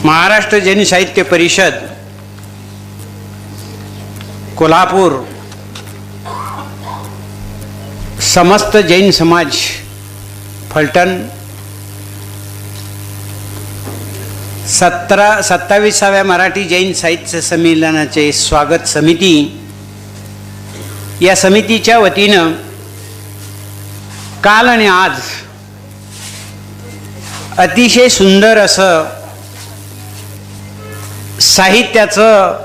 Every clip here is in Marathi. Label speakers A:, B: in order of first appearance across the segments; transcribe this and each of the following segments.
A: महाराष्ट्र जैन साहित्य परिषद कोल्हापूर, समस्त जैन समाज फलटण 27व्या मराठी जैन साहित्य संमेलनाचे स्वागत समिती या समितीच्या वतीनं काल आणि आज अतिशय सुंदर असं साहित्याचं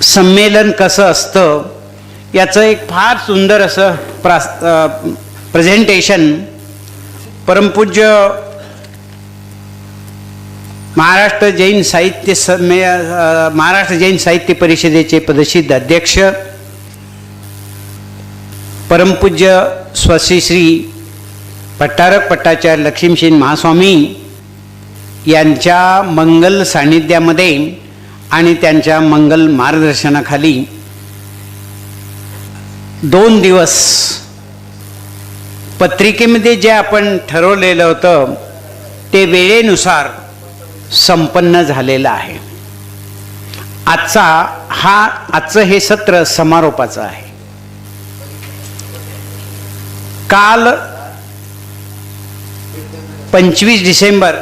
A: संमेलन कसं असतं याचं एक फार सुंदर असं प्रेझेंटेशन परमपूज्य महाराष्ट्र जैन साहित्य परिषदेचे पदसिद्ध अध्यक्ष परमपूज्य श्री भट्टारक पट्टाचार्य लक्ष्मीसेन महास्वामी यांच्या मंगल सान्निध्यामध्ये आणि त्यांच्या मंगल मार्गदर्शनाखाली 2 दिवस पत्रिकेमध्ये जे आपण ठरवलेलं होतं ते वेळेनुसार संपन्न झालेलं आहे. आजचं हे सत्र समारोपाचं आहे. काल 25 डिसेंबर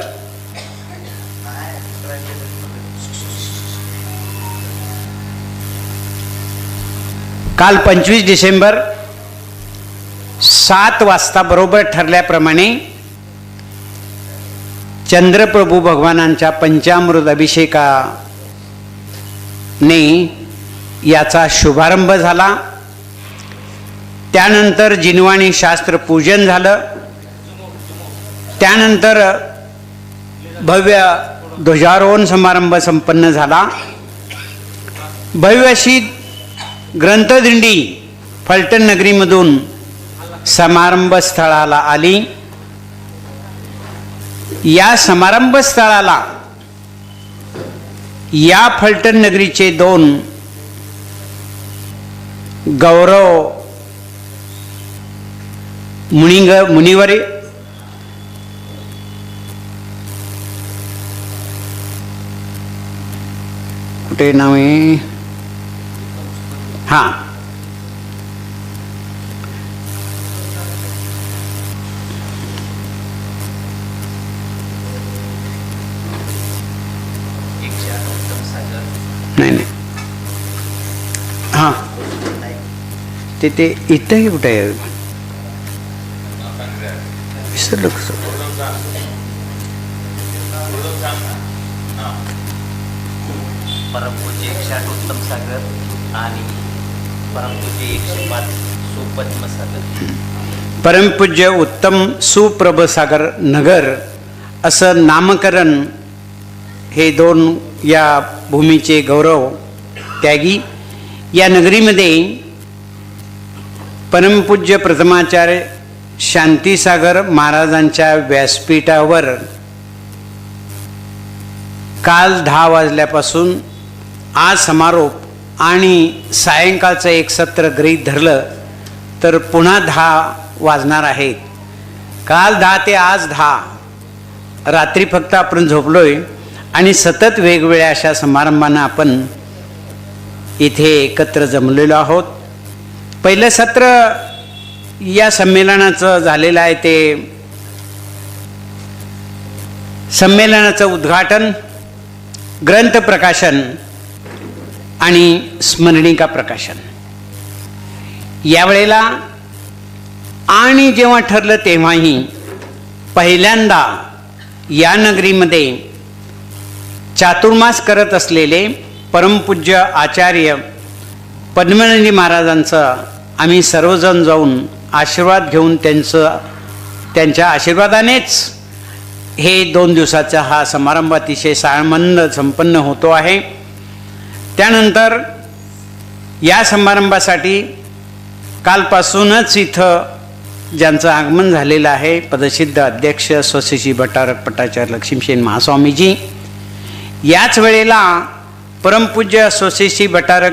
A: काल 25 डिसेंबर 7 वाजता बरोबर ठरल्याप्रमाणे चंद्रप्रभू भगवानांच्या पंचामृत अभिषेकाने याचा शुभारंभ झाला. त्यानंतर जिनवाणी शास्त्र पूजन झालं. त्यानंतर भव्य ध्वजारोहण समारंभ संपन्न झाला. भव्य अशी ग्रंथदिंडी फलटण नगरीमधून समारंभ स्थळाला आली. या समारंभ स्थळाला या फलटण नगरीचे 2 गौरव मुनिवर कुठे नाव आहे नाही ते इथंही कुठे आहे विसरलं कसं.
B: परमपूज्य 108 उत्तम सागर आणि परमपूज्य 105 सुपद्म सागर.
A: परमपूज्य उत्तम सुप्रभ सागर नगर असं नामकरण हे 2 या भूमीचे गौरव त्यागी. या नगरीमध्ये परमपूज्य प्रथमाचार्य शांतीसागर महाराजांच्या व्यासपीठावर काल 10 वाजल्यापासून आज समारोप आणि सायंकाळचं एक सत्र गृहीत धरलं तर पुन्हा 10 वाजणार आहेत. काल 10 ते आज 10 रात्री फक्त आपण झोपलोय आणि सतत वेगवेगळ्या अशा समारंभांना आपण इथे एकत्र जमलेलो आहोत. पहिलं सत्र या संमेलनाचं झालेलं आहे. ते संमेलनाचं उद्घाटन, ग्रंथ प्रकाशन आणि स्मरणिका प्रकाशन यावेळेला आणि जेव्हा ठरलं तेव्हाही पहिल्यांदा या नगरीमध्ये चातुर्मास करत असलेले परमपूज्य आचार्य पद्मनंदी महाराजांचं आम्ही सर्वजण जाऊन आशीर्वाद घेऊन त्यांच्या आशीर्वादानेच हे 2 दिवसाचा हा समारंभ अतिशय सामंद संपन्न होतो आहे. त्यानंतर या समारंभासाठी कालपासूनच इथं ज्यांचं आगमन झालेलं आहे पदसिद्ध अध्यक्ष श्री भट्टारक पट्टाचार्य लक्ष्मीसेन महास्वामीजी. याच वेळेला परमपूज्य श्री भट्टारक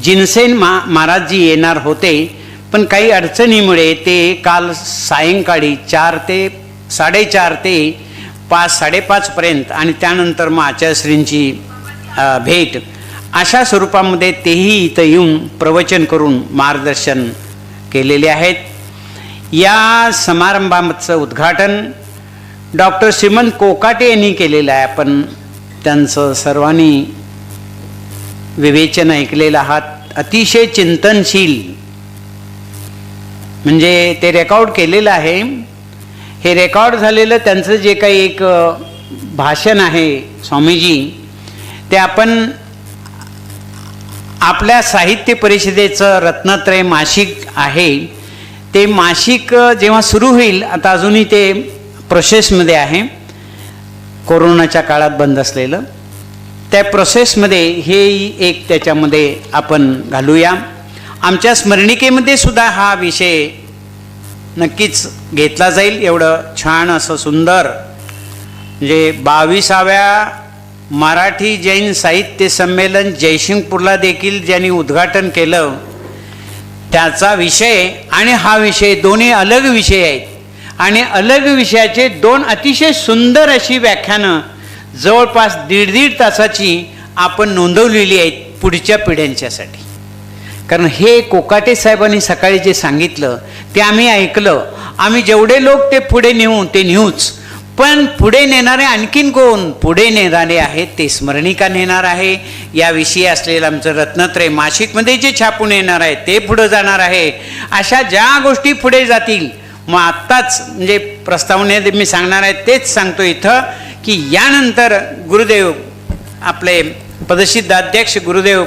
A: जिनसेन महाराजजी येणार होते, पण काही अडचणीमुळे ते काल सायंकाळी 4 ते 4:30 ते 5-5:30पर्यंत आणि त्यानंतर मग आचार्यश्रींची भेट अशा स्वरूपामध्ये तेही इथं येऊन प्रवचन करून मार्गदर्शन केलेले आहेत. या समारंभाचं उद्घाटन डॉक्टर श्रीमंत कोकाटे यांनी केलेलं आहे. आपण त्यांचं सर्वांनी विवेचन ऐकलेलं आहात. अतिशय चिंतनशील, म्हणजे ते रेकॉर्ड केलेलं आहे. हे रेकॉर्ड झालेलं त्यांचं जे काही एक भाषण आहे स्वामीजी, ते आपण आपल्या साहित्य परिषदेचं रत्नत्रय मासिक आहे, ते मासिक जेव्हा सुरू होईल, आता अजूनही ते प्रोसेसमध्ये आहे, कोरोनाच्या काळात बंद असलेलं, त्या प्रोसेसमध्ये हे एक त्याच्यामध्ये आपण घालूया. आमच्या स्मरणिकेमध्ये सुद्धा हा विषय नक्कीच घेतला जाईल. एवढं छान असं सुंदर, म्हणजे 22व्या मराठी जैन साहित्य संमेलन जयसिंगपूरला देखील ज्यांनी उद्घाटन केलं, त्याचा विषय आणि हा विषय दोन्ही अलग विषय आहेत. आणि अलग विषयाचे 2 अतिशय सुंदर अशी व्याख्यानं जवळपास 1.5 तासाची आपण नोंदवलेली आहेत पुढच्या पिढ्यांच्यासाठी. कारण हे कोकाटे साहेबांनी सकाळी जे सांगितलं ते आम्ही ऐकलं. आम्ही जेवढे लोक ते पुढे नेऊ ते नेऊच, पण पुढे नेणारे आणखीन कोण पुढे नेणारे आहेत ते स्मरणिका नेणार आहे. याविषयी असलेलं आमचं रत्नत्रय मासिकमध्ये जे छापून येणार आहे ते पुढं जाणार आहे. अशा ज्या गोष्टी पुढे जातील, मग आत्ताच म्हणजे प्रस्तावनेत मी सांगणार आहे तेच सांगतो इथं, की यानंतर गुरुदेव आपले पदसिद्ध अध्यक्ष गुरुदेव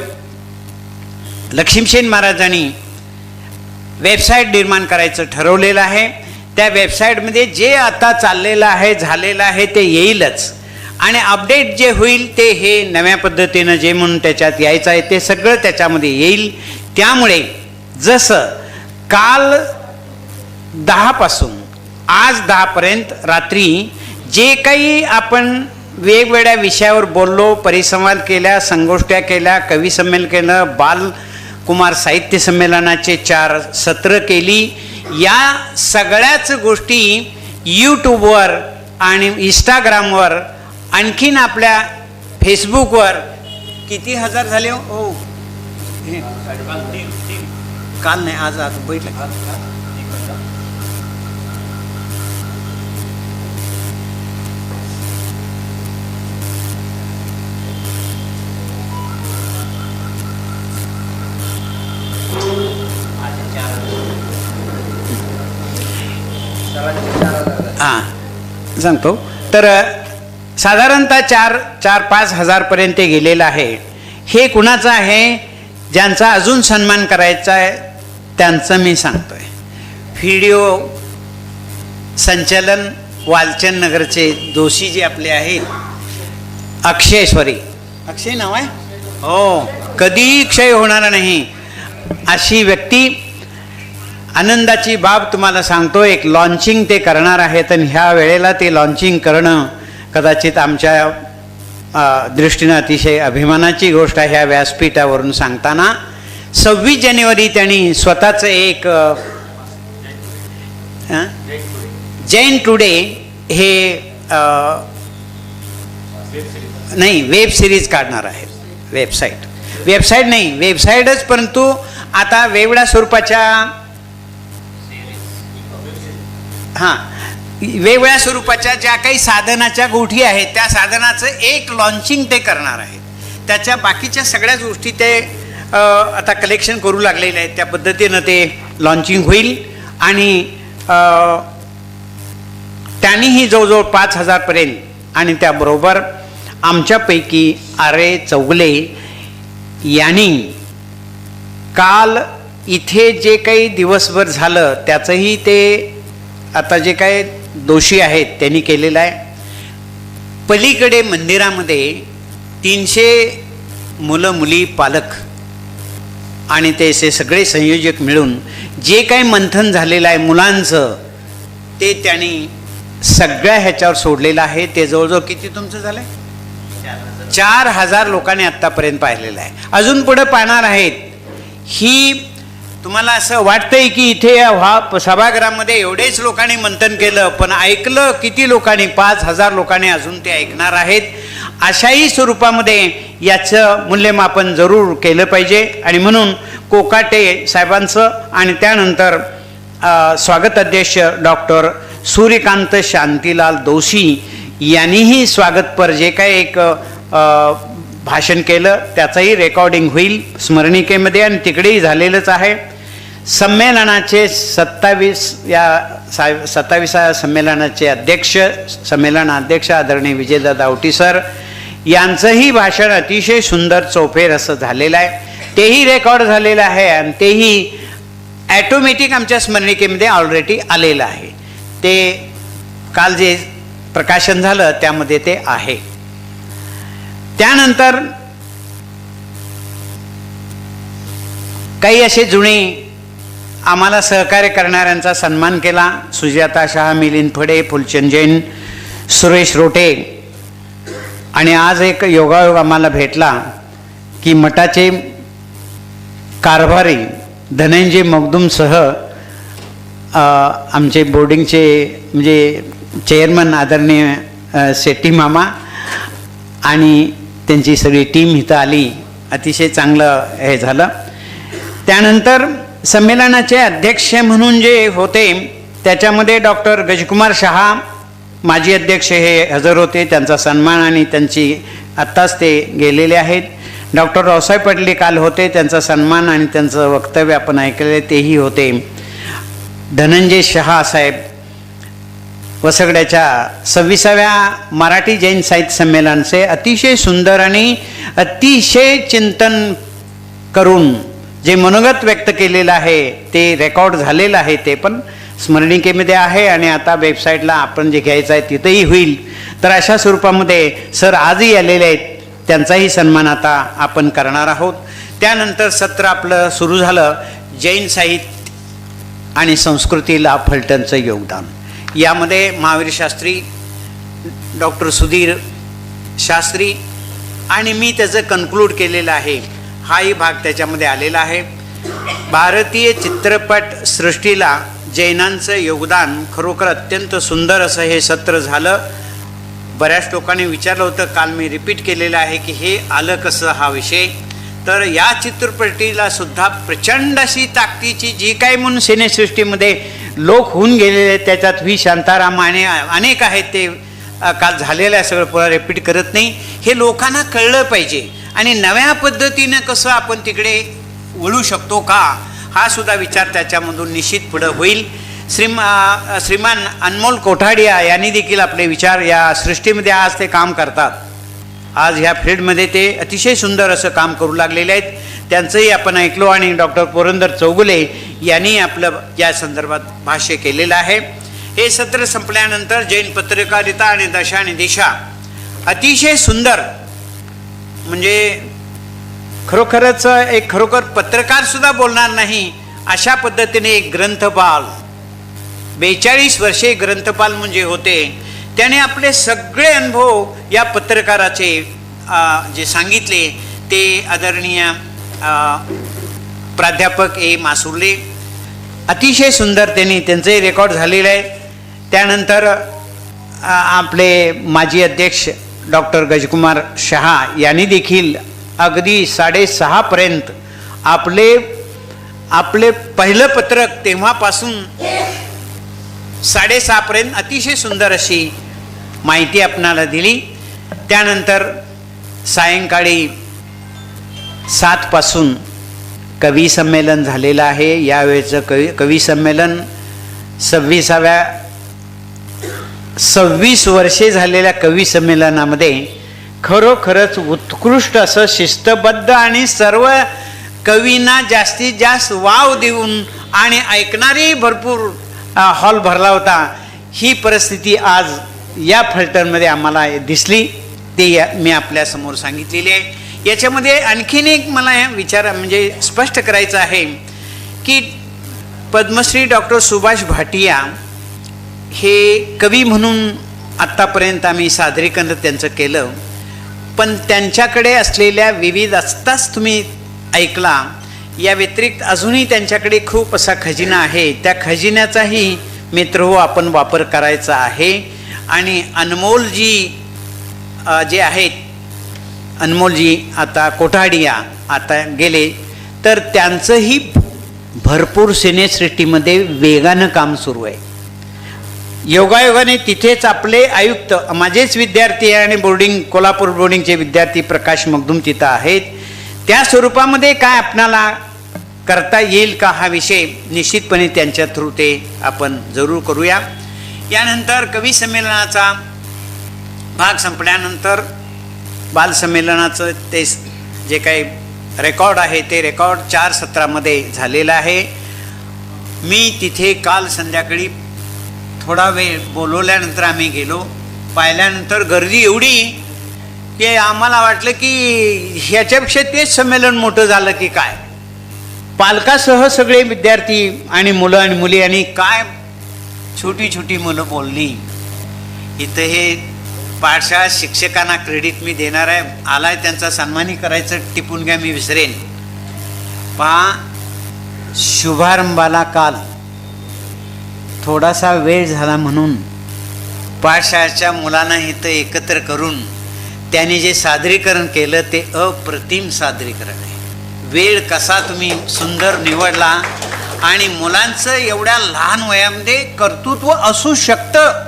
A: लक्ष्मीसेन महाराजांनी वेबसाईट निर्माण करायचं ठरवलेलं आहे. त्या वेबसाईटमध्ये जे आता चाललेलं आहे झालेलं आहे ते येईलच, आणि अपडेट जे होईल ते हे नव्या पद्धतीनं जे म्हणून त्याच्यात यायचं आहे ते सगळं त्याच्यामध्ये येईल. त्यामुळे जसं काल 10 पासून आज 10पर्यंत रात्री जे काही आपण वेगवेगळ्या विषयावर बोललो, परिसंवाद केल्या, संगोष्ठ्या केल्या, कवी संमेलन केलं, बालकुमार साहित्य संमेलनाचे 4 सत्र केली, या सगळ्याच गोष्टी यूट्यूबवर आणि इंस्टाग्रामवर, आणखीन आपल्या फेसबुकवर किती हजार झाले हो, काल नाही आज बैठलं, हां सांगतो. तर साधारणतः 4-5 हजारपर्यंत गेलेलं आहे. हे कुणाचं आहे, ज्यांचा अजून सन्मान करायचा आहे त्यांचं मी सांगतोय. व्हिडिओ संचलन वालचंद नगरचे दोषी जे आपले आहेत, अक्षय नाव आहे हो, कधीही क्षय होणार नाही अशी व्यक्ती. आनंदाची बाब तुम्हाला सांगतो, एक लॉन्चिंग ते करणार आहेत, आणि ह्या वेळेला ते लॉन्चिंग करणं कदाचित आमच्या दृष्टीनं अतिशय अभिमानाची गोष्ट आहे. ह्या व्यासपीठावरून सांगताना 26 जानेवारी त्यांनी स्वतःचं एक जैन टुडे हे नाही वेब सिरीज काढणार आहेत. वेबसाईट नाही, वेबसाईटच, परंतु आता वेगवेगळ्या स्वरूपाच्या वेगवेगळ्या स्वरूपाच्या ज्या काही साधनाच्या गोष्टी आहेत त्या साधनाचं एक लॉन्चिंग ते करणार आहेत. त्याच्या बाकीच्या सगळ्याच गोष्टी ते आता कलेक्शन करू लागलेले आहेत. त्या पद्धतीनं ते लॉन्चिंग होईल, आणि त्यांनीही जवळजवळ 5,000पर्यंत, आणि त्याबरोबर आमच्यापैकी आरे चौगले यांनी काल इथे जे काही दिवसभर झालं त्याचंही ते आता जे काही दोषी आहेत त्यांनी केलेलं आहे. पलीकडे मंदिरामध्ये 300 मुलं मुली पालक आणि ते सगळे संयोजक मिळून जे काही मंथन झालेलं आहे मुलांचं ते त्यांनी सगळ्या ह्याच्यावर सोडलेलं आहे. ते जवळजवळ किती तुमचं झालं आहे, 4,000 लोकांनी आत्तापर्यंत पाहिलेलं आहे. अजून पुढे पाहणार आहेत. ही तुम्हाला असं वाटतंय की इथे या सभागृहामध्ये एवढेच लोकांनी मंथन केलं, पण ऐकलं किती लोकांनी? 5,000 लोकांनी अजून ते ऐकणार आहेत. अशाही स्वरूपामध्ये याचं मूल्यमापन जरूर केलं पाहिजे. आणि म्हणून कोकाटे साहेबांचं आणि त्यानंतर स्वागत अध्यक्ष डॉक्टर सूर्यकांत शांतीलाल दोशी यांनीही स्वागतपर जे काही एक भाषण केलं त्याचंही रेकॉर्डिंग होईल स्मरणिकेमध्ये, आणि तिकडेही झालेलंच आहे. संमेलनाचे 27व्या संमेलनाचे संमेलनाध्यक्ष आदरणीय विजयदादा आवटी सर यांचंही भाषण अतिशय सुंदर चौफेर असं झालेलं आहे. तेही रेकॉर्ड झालेलं आहे आणि तेही ॲटोमॅटिक आमच्या स्मरणिकेमध्ये ऑलरेडी आलेलं आहे. ते काल जे प्रकाशन झालं त्यामध्ये ते आहे. त्यानंतर काही असे जुने आम्हाला सहकार्य करणाऱ्यांचा सन्मान केला. सुजाता शहा, मिलिंद फडे, फुलचंद जैन, सुरेश रोटे. आणि आज एक योगायोग आम्हाला भेटला की मठाचे कारभारी धनंजय मगदूमसह आमचे बोर्डिंगचे म्हणजे चेअरमन आदरणीय शेट्टी मामा आणि त्यांची सगळी टीम इथं आली. अतिशय चांगलं हे झालं. त्यानंतर संमेलनाचे अध्यक्ष म्हणून जे होते त्याच्यामध्ये डॉक्टर गजकुमार शहा माजी अध्यक्ष हे हजर होते. त्यांचा सन्मान आणि त्यांची आत्ताच ते गेलेले आहेत. डॉक्टर रावसाहेब पडले काल होते, त्यांचा सन्मान आणि त्यांचं वक्तव्य आपण ऐकले तेही होते. धनंजय शहा साहेब वसगड्याच्या 26व्या मराठी जैन साहित्य संमेलनाचे अतिशय सुंदर आणि अतिशय चिंतन करून जे मनोगत व्यक्त केलेलं आहे ते रेकॉर्ड झालेलं आहे. ते पण स्मरणिकेमध्ये आहे आणि आता वेबसाईटला आपण जे घ्यायचं आहे तिथंही होईल. तर अशा स्वरूपामध्ये सर आजही आलेले आहेत, त्यांचाही सन्मान आता आपण करणार आहोत. त्यानंतर सत्र आपलं सुरू झालं जैन साहित्य आणि संस्कृतीला फलटणचं योगदान. यामध्ये महावीर शास्त्री, डॉक्टर सुधीर शास्त्री आणि मी त्याचं कन्क्लूड केलेलं आहे. हाही भाग त्याच्यामध्ये आलेला आहे. भारतीय चित्रपट सृष्टीला जैनांचं योगदान खरोखर अत्यंत सुंदर असं हे सत्र झालं. बऱ्याच लोकांनी विचारलं होतं, काल मी रिपीट केलेलं आहे की हे आलं कसं हा विषय. तर या चित्रपटीला सुद्धा प्रचंड अशी ताकदीची जी काही म्हणून सिनेसृष्टीमध्ये लोक होऊन गेलेले त्याच्यात व्ही शांताराम आणि अनेक आहेत, ते काल झालेलं आहे, सगळं पुन्हा रिपीट करत नाही. हे लोकांना कळलं पाहिजे आणि नव्या पद्धतीनं कसं आपण तिकडे वळू शकतो का हा सुद्धा विचार त्याच्यामधून निश्चित पुढं होईल. श्रीमान अनमोल कोठाडिया यांनी देखील आपले विचार या सृष्टीमध्ये आज ते काम करतात. आज ह्या फील्डमध्ये ते अतिशय सुंदर असं काम करू लागलेले आहेत. त्यांचंही आपण ऐकलो आणि डॉक्टर पुरंदर चौगुले यांनी आपलं या संदर्भात भाष्य केलेलं आहे. हे सत्र संपल्यानंतर जैन पत्रकारिता आणि दशा आणि दिशा अतिशय सुंदर म्हणजे खरोखरच एक खरोखर पत्रकार सुद्धा बोलणार नाही अशा पद्धतीने एक ग्रंथपाल 42 वर्षे ग्रंथपाल म्हणजे होते. त्याने आपले सगळे अनुभव या पत्रकाराचे जे सांगितले ते आदरणीय प्राध्यापक ए मासुर्ले अतिशय सुंदर त्यांचंही रेकॉर्ड झालेलं आहे. त्यानंतर आपले माजी अध्यक्ष डॉक्टर गजकुमार शहा यांनी देखील अगदी 6:30 पर्यंत आपले पहिलं पत्रक तेव्हापासून 6:30 पर्यंत अतिशय सुंदर अशी माहिती आपणाला दिली. त्यानंतर सायंकाळी 7 पासून कवी संमेलन झालेलं आहे. यावेळेचं कवी संमेलन 26 वर्षे झालेल्या कवी संमेलनामध्ये खरोखरच उत्कृष्ट असं शिस्तबद्ध आणि सर्व कवींना जास्तीत जास्त वाव देऊन आणि ऐकणारी भरपूर हॉल भरला होता. ही परिस्थिती आज या फलटणमध्ये आम्हाला दिसली, ते मी आपल्यासमोर सांगितलेली आहे. याच्यामध्ये आणखीन एक मला विचार म्हणजे स्पष्ट करायचं आहे की पद्मश्री डॉक्टर सुभाष भाटिया हे कवी म्हणून आत्तापर्यंत आम्ही सादरीकरण त्यांचं केलं, पण त्यांच्याकडे असलेल्या विविध आत्ताच तुम्ही ऐकला या व्यतिरिक्त अजूनही त्यांच्याकडे खूप असा खजिना आहे. त्या खजिन्याचाही मित्रहो आपण वापर करायचा आहे. आणि अनमोलजी जे आहेत, अनमोलजी आता कोठाडिया आता गेले, तर त्यांचंही भरपूर सिनेसृष्टीमध्ये वेगानं काम सुरू आहे. योगायोगाने तिथेच आपले आयुक्त, माझेच विद्यार्थी आहे आणि कोल्हापूर बोर्डिंगचे विद्यार्थी प्रकाश मगदूम तिथं आहेत. त्या स्वरूपामध्ये काय आपणाला करता येईल का हा विषय निश्चितपणे त्यांच्या थ्रू ते आपण जरूर करूया. यानंतर कवी संमेलनाचा भाग संपल्यानंतर बालसंमेलनाचं ते जे काही रेकॉर्ड आहे ते रेकॉर्ड 4 सत्रामध्ये झालेलं आहे. मी तिथे काल संध्याकाळी थोडा वेळ बोलवल्यानंतर आम्ही गेलो. पाहिल्यानंतर गर्दी एवढी की आम्हाला वाटलं की ह्याच्यापेक्षा तेच संमेलन मोठं झालं की काय. पालकासह सगळे विद्यार्थी आणि मुलं आणि मुली, आणि काय छोटी छोटी मुलं बोलली. इथं हे पाठशाळा शिक्षकांना क्रेडिट मी देणार आहे. आलाय त्यांचा सन्मानी करायचं, टिपून घ्या, मी विसरेन. पहा, शुभारंभाला काल थोडासा वेळ झाला म्हणून पाठशाळेच्या मुलांना इथं एकत्र करून त्यांनी जे सादरीकरण केलं ते अप्रतिम सादरीकरण आहे. वेळ कसा तुम्ही सुंदर निवडला, आणि मुलांचं एवढ्या लहान वयामध्ये कर्तृत्व असू शकतं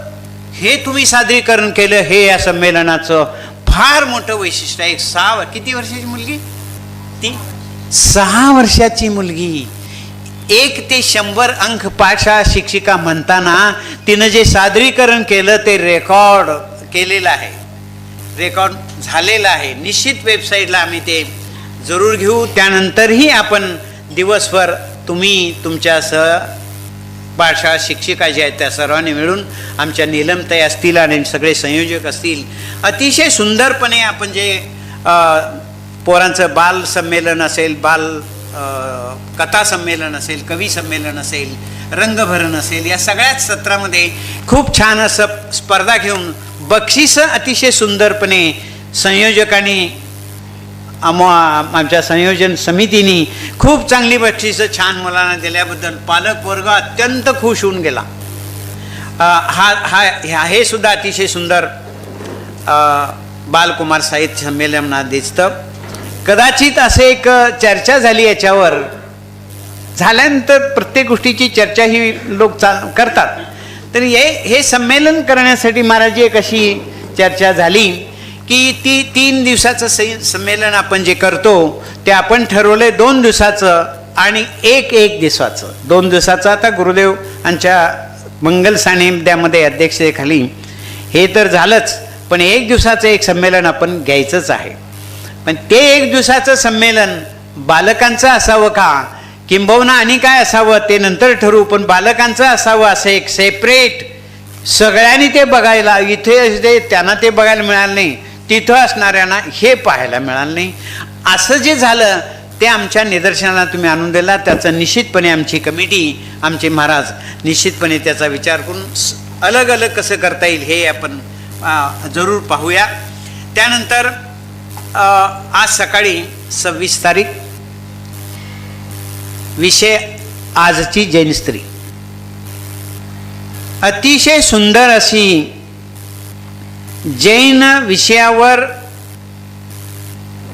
A: हे तुम्ही सादरीकरण केलं, हे या संमेलनाचं फार मोठं वैशिष्ट्य आहे. किती वर्षाची मुलगी ती? 6 वर्षाची मुलगी 1 ते 100 अंक पाठशाळा शिक्षिका म्हणताना तिनं जे सादरीकरण केलं ते रेकॉर्ड केलेलं आहे, रेकॉर्ड झालेलं आहे. निश्चित वेबसाईटला आम्ही ते जरूर घेऊ. त्यानंतरही आपण दिवसभर तुम्ही तुमच्यासह पाठशाळा शिक्षिका ज्या आहेत त्या सर्वांनी मिळून, आमच्या नीलमताई असतील आणि सगळे संयोजक असतील, अतिशय सुंदरपणे आपण जे पोरांचं बाल संमेलन असेल, बाल कथा संमेलन असेल, कवी संमेलन असेल, रंगभरण असेल, या सगळ्याच सत्रामध्ये खूप छान असं स्पर्धा घेऊन बक्षिसं अतिशय सुंदरपणे संयोजकांनी आमच्या संयोजन समितीने खूप चांगली बक्षिसं छान मुलांना दिल्याबद्दल पालक वर्ग अत्यंत खुश होऊन गेला. हे सुद्धा अतिशय सुंदर बालकुमार साहित्य संमेलनात दिसतं. कदाचित असं एक चर्चा झाली याच्यावर, झाल्यानंतर प्रत्येक गोष्टीची चर्चा ही लोक करतात. तर हे संमेलन करण्यासाठी महाराज एक अशी चर्चा झाली की 3 दिवसाचं संमेलन आपण जे करतो ते आपण ठरवलंय 2 दिवसाचं आणि एक दिवसाचं. 2 दिवसाचं आता गुरुदेव यांच्या मंगल सानिध्यामध्ये अध्यक्षतेखाली हे तर झालंच, पण 1 दिवसाचं एक संमेलन आपण घ्यायचंच आहे. पण ते 1 दिवसाचं संमेलन बालकांचं असावं का, किंबहुना आणि काय असावं ते नंतर ठरवू, पण बालकांचं असावं असं एक सेपरेट सगळ्यांनी ते बघायला, इथे त्यांना ते बघायला मिळालं नाही, तिथं असणाऱ्यांना हे पाहायला मिळालं नाही. असं जे झालं ते आमच्या निदर्शनाला तुम्ही आणून दिला. त्याचं निश्चितपणे आमची कमिटी, आमचे महाराज निश्चितपणे त्याचा विचार करून अलग अलग कसं करता येईल हे आपण जरूर पाहूया. त्यानंतर आज सकाळी 26 तारीख, विषय आजची जैन स्त्री. अतिशय सुंदर अशी जैन विषयावर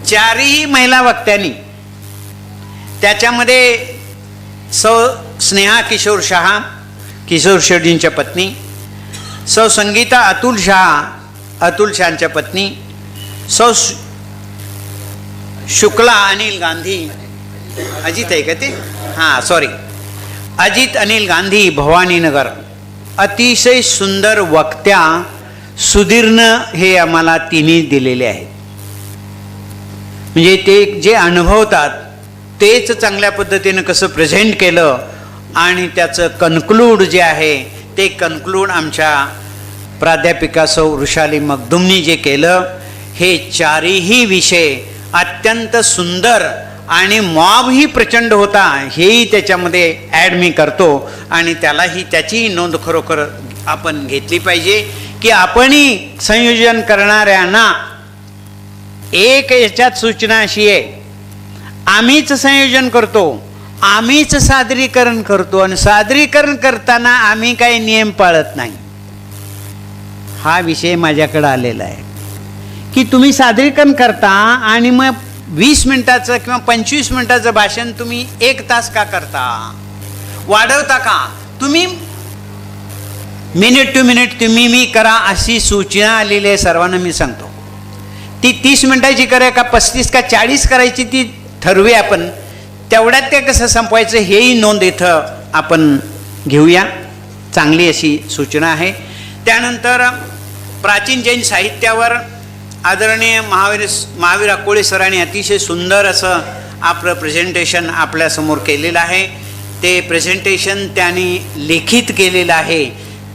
A: 4ही महिला वक्त्यांनी, त्याच्यामध्ये सौ स्नेहा किशोर शहा, किशोर शेट्टींच्या पत्नी, सौ संगीता अतुल शहांच्या पत्नी, सौ शुक्ला अनिल गांधी, अजित आहे का ते, हां सॉरी, अजित अनिल गांधी, भवानीनगर. अतिशय सुंदर वक्त्या सुदीर्ण हे आम्हाला तिन्ही दिलेले आहेत. म्हणजे ते जे अनुभवतात तेच चांगल्या पद्धतीनं कसं प्रेझेंट केलं, आणि त्याचं कन्क्लूड जे आहे ते कन्क्लूड आमच्या प्राध्यापिका सौ वृषाली मगदुमनी जे केलं, हे 4ही विषय अत्यंत सुंदर, आणि मॉबही प्रचंड होता हेही त्याच्यामध्ये ॲड मी करतो, आणि त्यालाही त्याची नोंद खरोखर आपण घेतली पाहिजे की आपणही संयोजन करणाऱ्यांना एक याच्यात सूचना अशी आहे, आम्हीच संयोजन करतो, आम्हीच सादरीकरण करतो आणि सादरीकरण करताना आम्ही काही नियम पाळत नाही. हा विषय माझ्याकडे आलेला आहे की तुम्ही सादरीकरण करता आणि मग 20 मिनिटाचं किंवा 25 मिनिटाचं भाषण तुम्ही 1 तास का करता, वाढवता का? तुम्ही मिनिट टू मिनिट तुम्ही मी करा अशी सूचना आलेली आहे सर्वांना. मी सांगतो ती 30 मिनिटाची करा का 35 का 40 करायची ती ठरवूया आपण. तेवढ्यात ते कसं संपवायचं हेही नोंद इथं आपण घेऊया. चांगली अशी सूचना आहे. त्यानंतर प्राचीन जैन साहित्यावर आदरणीय महावीर अकोळे सरांनी अतिशय सुंदर असं आपलं प्रेझेंटेशन आपल्यासमोर केलेलं आहे. ते प्रेझेंटेशन त्यांनी लिखित केलेलं आहे.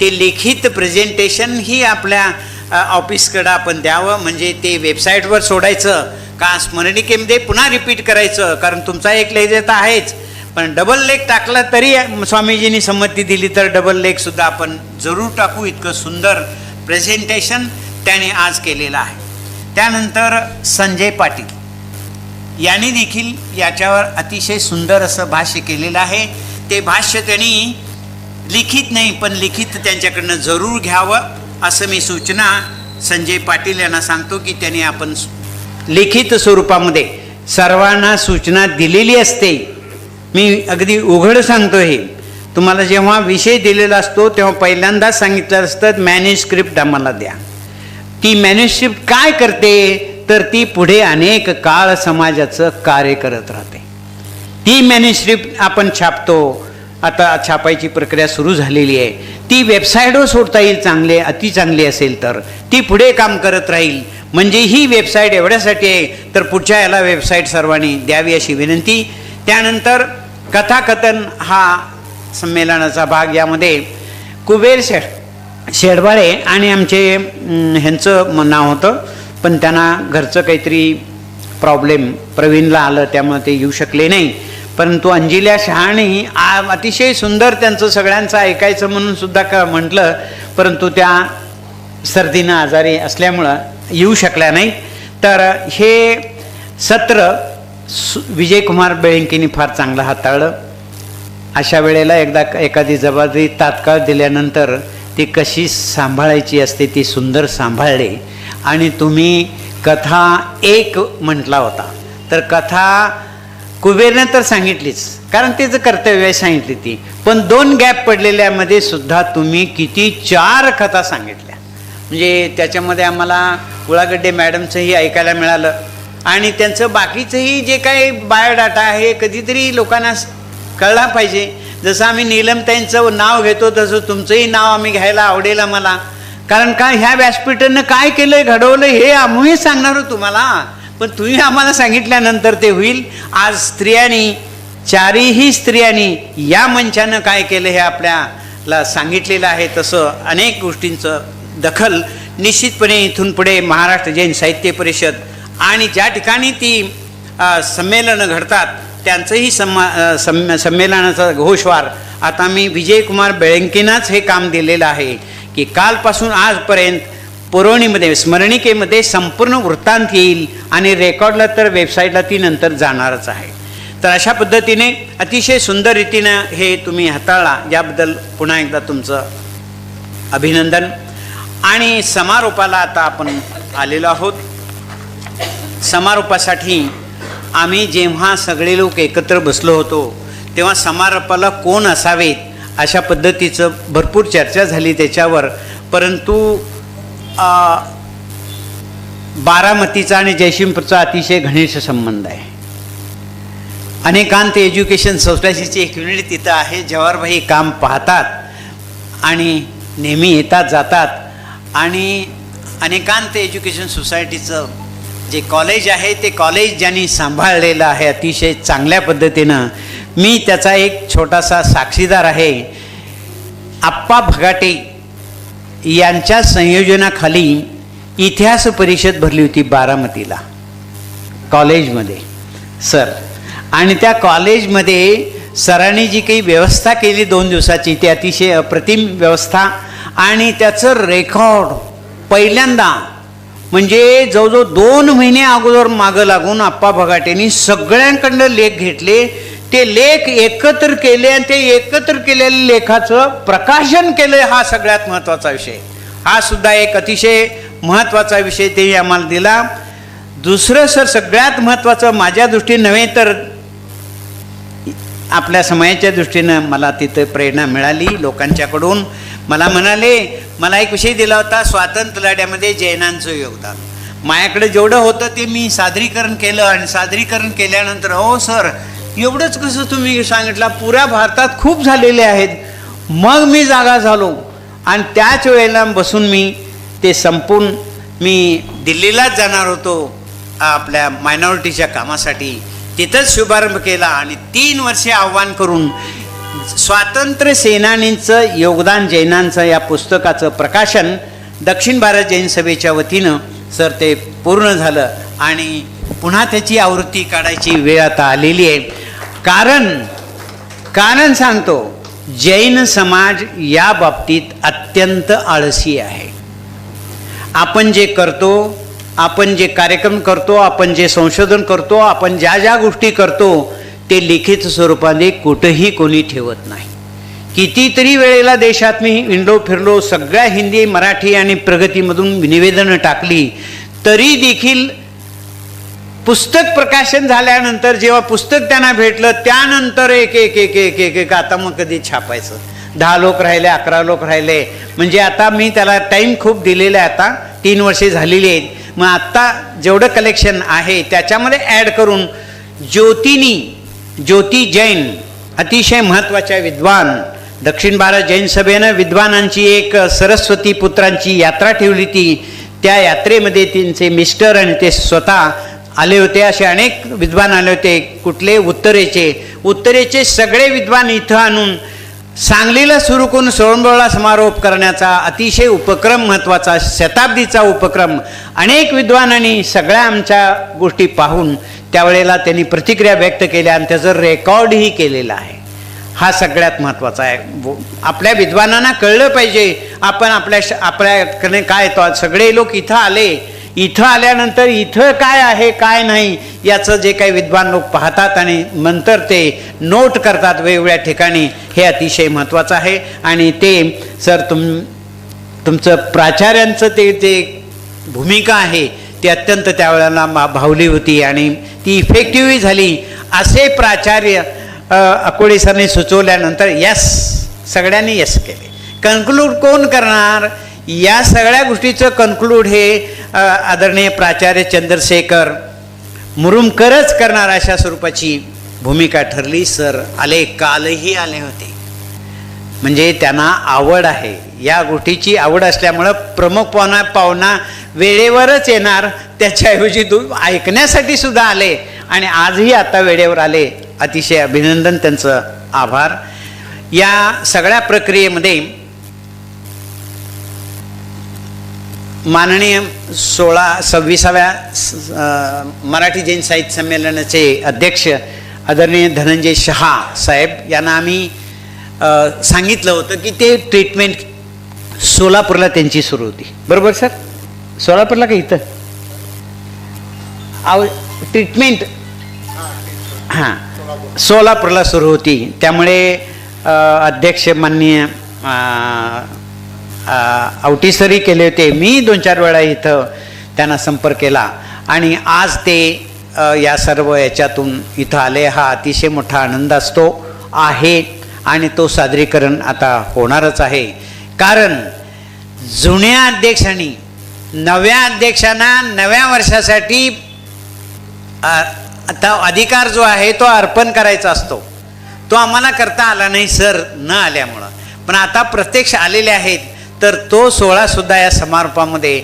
A: ते लिखित प्रेझेंटेशन ही आपल्या ऑफिसकडं आपण द्यावं. म्हणजे ते वेबसाईटवर सोडायचं का स्मरणिकेमध्ये पुन्हा रिपीट करायचं, कारण तुमचा एक लेख तर आहेच, पण डबल लेख टाकला तरी स्वामीजींनी संमती दिली तर डबल लेखसुद्धा आपण जरूर टाकू. इतकं सुंदर प्रेझेंटेशन त्याने आज केलेलं आहे. त्यानंतर संजय पाटील यांनी देखील याच्यावर अतिशय सुंदर असं भाष्य केलेलं आहे. ते भाष्य त्यांनी लिखित नाही पण लिखित त्यांच्याकडनं जरूर घ्यावं असं मी सूचना संजय पाटील यांना सांगतो की त्यांनी आपण लिखित स्वरूपामध्ये सर्वांना सूचना दिलेली असते. मी अगदी उघड सांगतो हे. तुम्हाला जेव्हा विषय दिलेला असतो तेव्हा पहिल्यांदाच सांगितलं असतं मॅन्युस्क्रिप्ट आम्हाला द्या. ती मॅन्युस्क्रिप्ट काय करते तर ती पुढे अनेक काळ समाजाचं कार्य करत राहते. ती मॅन्युस्क्रिप्ट आपण छापतो. आता छापायची प्रक्रिया सुरू झालेली आहे. ती वेबसाईटवर सोडता येईल, चांगले अति चांगली असेल तर ती पुढे काम करत राहील. म्हणजे ही वेबसाईट एवढ्यासाठी आहे तर पुढच्या याला वेबसाईट सर्वांनी द्यावी अशी विनंती. त्यानंतर कथाकथन हा संमेलनाचा भाग. यामध्ये कुबेर शेडबाळे आणि आमचे ह्यांचं नाव होतं पण त्यांना घरचं काहीतरी प्रॉब्लेम प्रवीणला आलं त्यामुळे ते येऊ शकले नाही. परंतु अंजिल्या शहाणी अतिशय सुंदर त्यांचं सगळ्यांचं ऐकायचं म्हणून सुद्धा म्हटलं, परंतु त्या सर्दीनं आजारी असल्यामुळं येऊ शकल्या नाही. तर हे सत्र विजयकुमार बेळंकींनी फार चांगलं हाताळलं. अशा वेळेला एकदा एखादी जबाबदारी तात्काळ दिल्यानंतर ती कशी सांभाळायची असते ती सुंदर सांभाळले. आणि तुम्ही कथा एक म्हटला होता तर कथा कुबेरने तर सांगितलीच कारण त्याचं कर्तव्य आहे सांगितली ती, पण 2 गॅप पडलेल्यामध्ये सुद्धा तुम्ही किती 4 कथा सांगितल्या. म्हणजे त्याच्यामध्ये आम्हाला उळागड्डे मॅडमचंही ऐकायला मिळालं आणि त्यांचं बाकीचंही जे काही बायोडाटा आहे कधीतरी लोकांना कळला पाहिजे. जसं आम्ही नीलमताईंचं नाव घेतो तसं तुमचंही नाव आम्ही घ्यायला आवडेल आम्हाला. कारण का ह्या व्यासपीठानं काय केलं घडवलं हे आम्ही सांगणार तुम्हाला, पण तुम्ही आम्हाला सांगितल्यानंतर ते होईल. आज स्त्रियांनी 4ही स्त्रियांनी या मंचानं काय केलं हे आपल्याला सांगितलेलं आहे. तसं अनेक गोष्टींचं दखल निश्चितपणे इथून पुढे महाराष्ट्र जैन साहित्य परिषद आणि ज्या ठिकाणी ती संमेलनं घडतात त्यांचंही संमेलनाचा घोषवार आता मी विजयकुमार बेळंकींनाच हे काम दिलेलं आहे की कालपासून आजपर्यंत पुरवणीमध्ये स्मरणिकेमध्ये संपूर्ण वृत्तांत येईल आणि रेकॉर्डला तर वेबसाईटला ती नंतर जाणारच आहे. तर अशा पद्धतीने अतिशय सुंदर रीतीनं हे तुम्ही हाताळला याबद्दल पुन्हा एकदा तुमचं अभिनंदन. आणि समारोपाला आता आपण आलेलो आहोत. समारोपासाठी आम्ही जेव्हा सगळे लोक एकत्र बसलो होतो तेव्हा समारोपाला कोण असावेत अशा पद्धतीचं भरपूर चर्चा झाली त्याच्यावर. परंतु बारामतीचा आणि जयसिंगपूरचा अतिशय घनिष्ठ संबंध आहे. अनेकांत एज्युकेशन सोसायटीची एक युनिट तिथं आहे. जवाहरभाई काम पाहतात आणि नेहमी येतात जातात. आणि अनेकांत एज्युकेशन सोसायटीचं जे कॉलेज आहे ते कॉलेज ज्यांनी सांभाळलेलं आहे अतिशय चांगल्या पद्धतीनं. मी त्याचा एक छोटासा साक्षीदार आहे. आप्पा भगाटे यांच्या संयोजनाखाली इतिहास परिषद भरली होती बारामतीला कॉलेजमध्ये सर. आणि त्या कॉलेजमध्ये सरांनी जी काही व्यवस्था केली 2 दिवसाची ती अतिशय अप्रतिम व्यवस्था. आणि त्याचं रेकॉर्ड पहिल्यांदा म्हणजे जवळजवळ 2 महिने अगोदर मागं लागून आप्पा भगाटेंनी सगळ्यांकडनं लेख घेतले, ते लेख एकत्र केले आणि ते एकत्र केलेल्या लेखाचं प्रकाशन केलं. हा सगळ्यात महत्त्वाचा विषय, हा सुद्धा एक अतिशय महत्त्वाचा विषय ते आम्हाला दिला. दुसरं सर सगळ्यात महत्त्वाचं माझ्या दृष्टीने नव्हे तर आपल्या समाजाच्या दृष्टीनं मला तिथं प्रेरणा मिळाली लोकांच्याकडून. मला म्हणाले, मला एक विषय दिला होता स्वातंत्र्य लढ्यामध्ये जैनांचं योगदान. माझ्याकडे जेवढं होतं ते मी सादरीकरण केलं आणि सादरीकरण केल्यानंतर हो सर एवढंच कसं तुम्ही सांगितलं, पुऱ्या भारतात खूप झालेले आहेत. मग मी जागा झालो आणि त्याच वेळेला बसून मी ते संपून मी दिल्लीलाच जाणार होतो आपल्या मायनॉरिटीच्या कामासाठी. तिथंच शुभारंभ केला आणि 3 वर्षे आव्हान करून स्वातंत्र्य सेनानींचं योगदान जैनांचं या पुस्तकाचं प्रकाशन दक्षिण भारत जैन सभेच्या वतीनं सर ते पूर्ण झालं आणि पुन्हा त्याची आवृत्ती काढायची वेळ आता आलेली आहे. कारण सांगतो, जैन समाज या बाबतीत अत्यंत आळसी आहे. आपण जे करतो, आपण जे कार्यक्रम करतो, आपण जे संशोधन करतो, आपण ज्या ज्या गोष्टी करतो ते लिखित स्वरूपाने कुठंही कोणी ठेवत नाही. कितीतरी वेळेला देशात मी हिंडलो फिरलो, सगळ्या हिंदी मराठी आणि प्रगतीमधून निवेदनं टाकली, तरी देखील पुस्तक प्रकाशन झाल्यानंतर जेव्हा पुस्तक त्यांना भेटलं त्यानंतर एक एक एक एक एक एक आता मग कधी छापायचं. 10 लोक राहिले, 11 लोक राहिले. म्हणजे आता मी त्याला टाईम खूप दिलेला आहे. आता 3 वर्षे झालेली आहेत. मग आत्ता जेवढं कलेक्शन आहे त्याच्यामध्ये ॲड करून ज्योती जैन अतिशय महत्त्वाच्या विद्वान, दक्षिण भारत जैन सभेनं विद्वानांची एक सरस्वती पुत्रांची यात्रा ठेवली ती. त्या यात्रेमध्ये त्यांचे मिस्टर आणि ते स्वतः आले होते. असे अनेक विद्वान आले होते. कुठले उत्तरेचे सगळे विद्वान इथं आणून सांगलीला सुरू करून सोळंबोळा समारोप करण्याचा अतिशय उपक्रम, महत्त्वाचा शताब्दीचा उपक्रम. अनेक विद्वानांनी सगळ्या आमच्या गोष्टी पाहून त्यावेळेला त्यांनी प्रतिक्रिया व्यक्त केल्या आणि त्याचं रेकॉर्डही केलेलं आहे. हा सगळ्यात महत्त्वाचा आहे. आपल्या विद्वानांना कळलं पाहिजे आपण आपल्याकडे काय तो सगळे लोक इथं आले, इथं आल्यानंतर इथं काय आहे काय नाही याचं जे काही विद्वान लोक पाहतात आणि नंतर ते नोट करतात वेगवेगळ्या ठिकाणी, हे अतिशय महत्त्वाचं आहे. आणि ते सर तुमचं प्राचार्यांचं ते भूमिका आहे ती अत्यंत त्यावेळेला भावली होती आणि ती इफेक्टिव्हही झाली. असे प्राचार्य अकोळे सरने सुचवल्यानंतर यस सगळ्यांनी यस केले. कन्क्लूड कोण करणार या सगळ्या गोष्टीचं कन्क्लूड हे आदरणीय प्राचार्य चंद्रशेखर मुरुमकरच करणार अशा स्वरूपाची भूमिका ठरली. सर आले, कालही आले होते. म्हणजे त्यांना आवड आहे या गोष्टीची. आवड असल्यामुळं प्रमुख पाहुणा वेळेवरच येणार, त्याच्याऐवजी ऐकण्यासाठी सुद्धा आले आणि आजही आता वेळेवर आले. अतिशय अभिनंदन, त्यांचं आभार. या सगळ्या प्रक्रियेमध्ये माननीय 26व्या मराठी जैन साहित्य संमेलनाचे अध्यक्ष आदरणीय धनंजय शहा साहेब यांना आम्ही सांगितलं होतं की ते ट्रीटमेंट सोलापूरला त्यांची सुरू होती. बरोबर सर? सोलापूरला का इथं ट्रीटमेंट हां सोलापूरला सुरू होती. त्यामुळे अध्यक्ष माननीय आवटीसरी केले होते. मी 2-4 वेळा इथं त्यांना संपर्क केला आणि आज ते या सर्व याच्यातून इथं आले. हा अतिशय मोठा आनंद असतो आहे आणि तो सादरीकरण आता होणारच आहे. कारण जुन्या अध्यक्षांनी नव्या अध्यक्षांना नव्या वर्षासाठी आता अधिकार जो आहे तो अर्पण करायचा असतो. तो आम्हाला करता आला नाही सर न आल्यामुळं, पण आता प्रत्यक्ष आलेले आहेत तर तो सोहळासुद्धा या समारोपामध्ये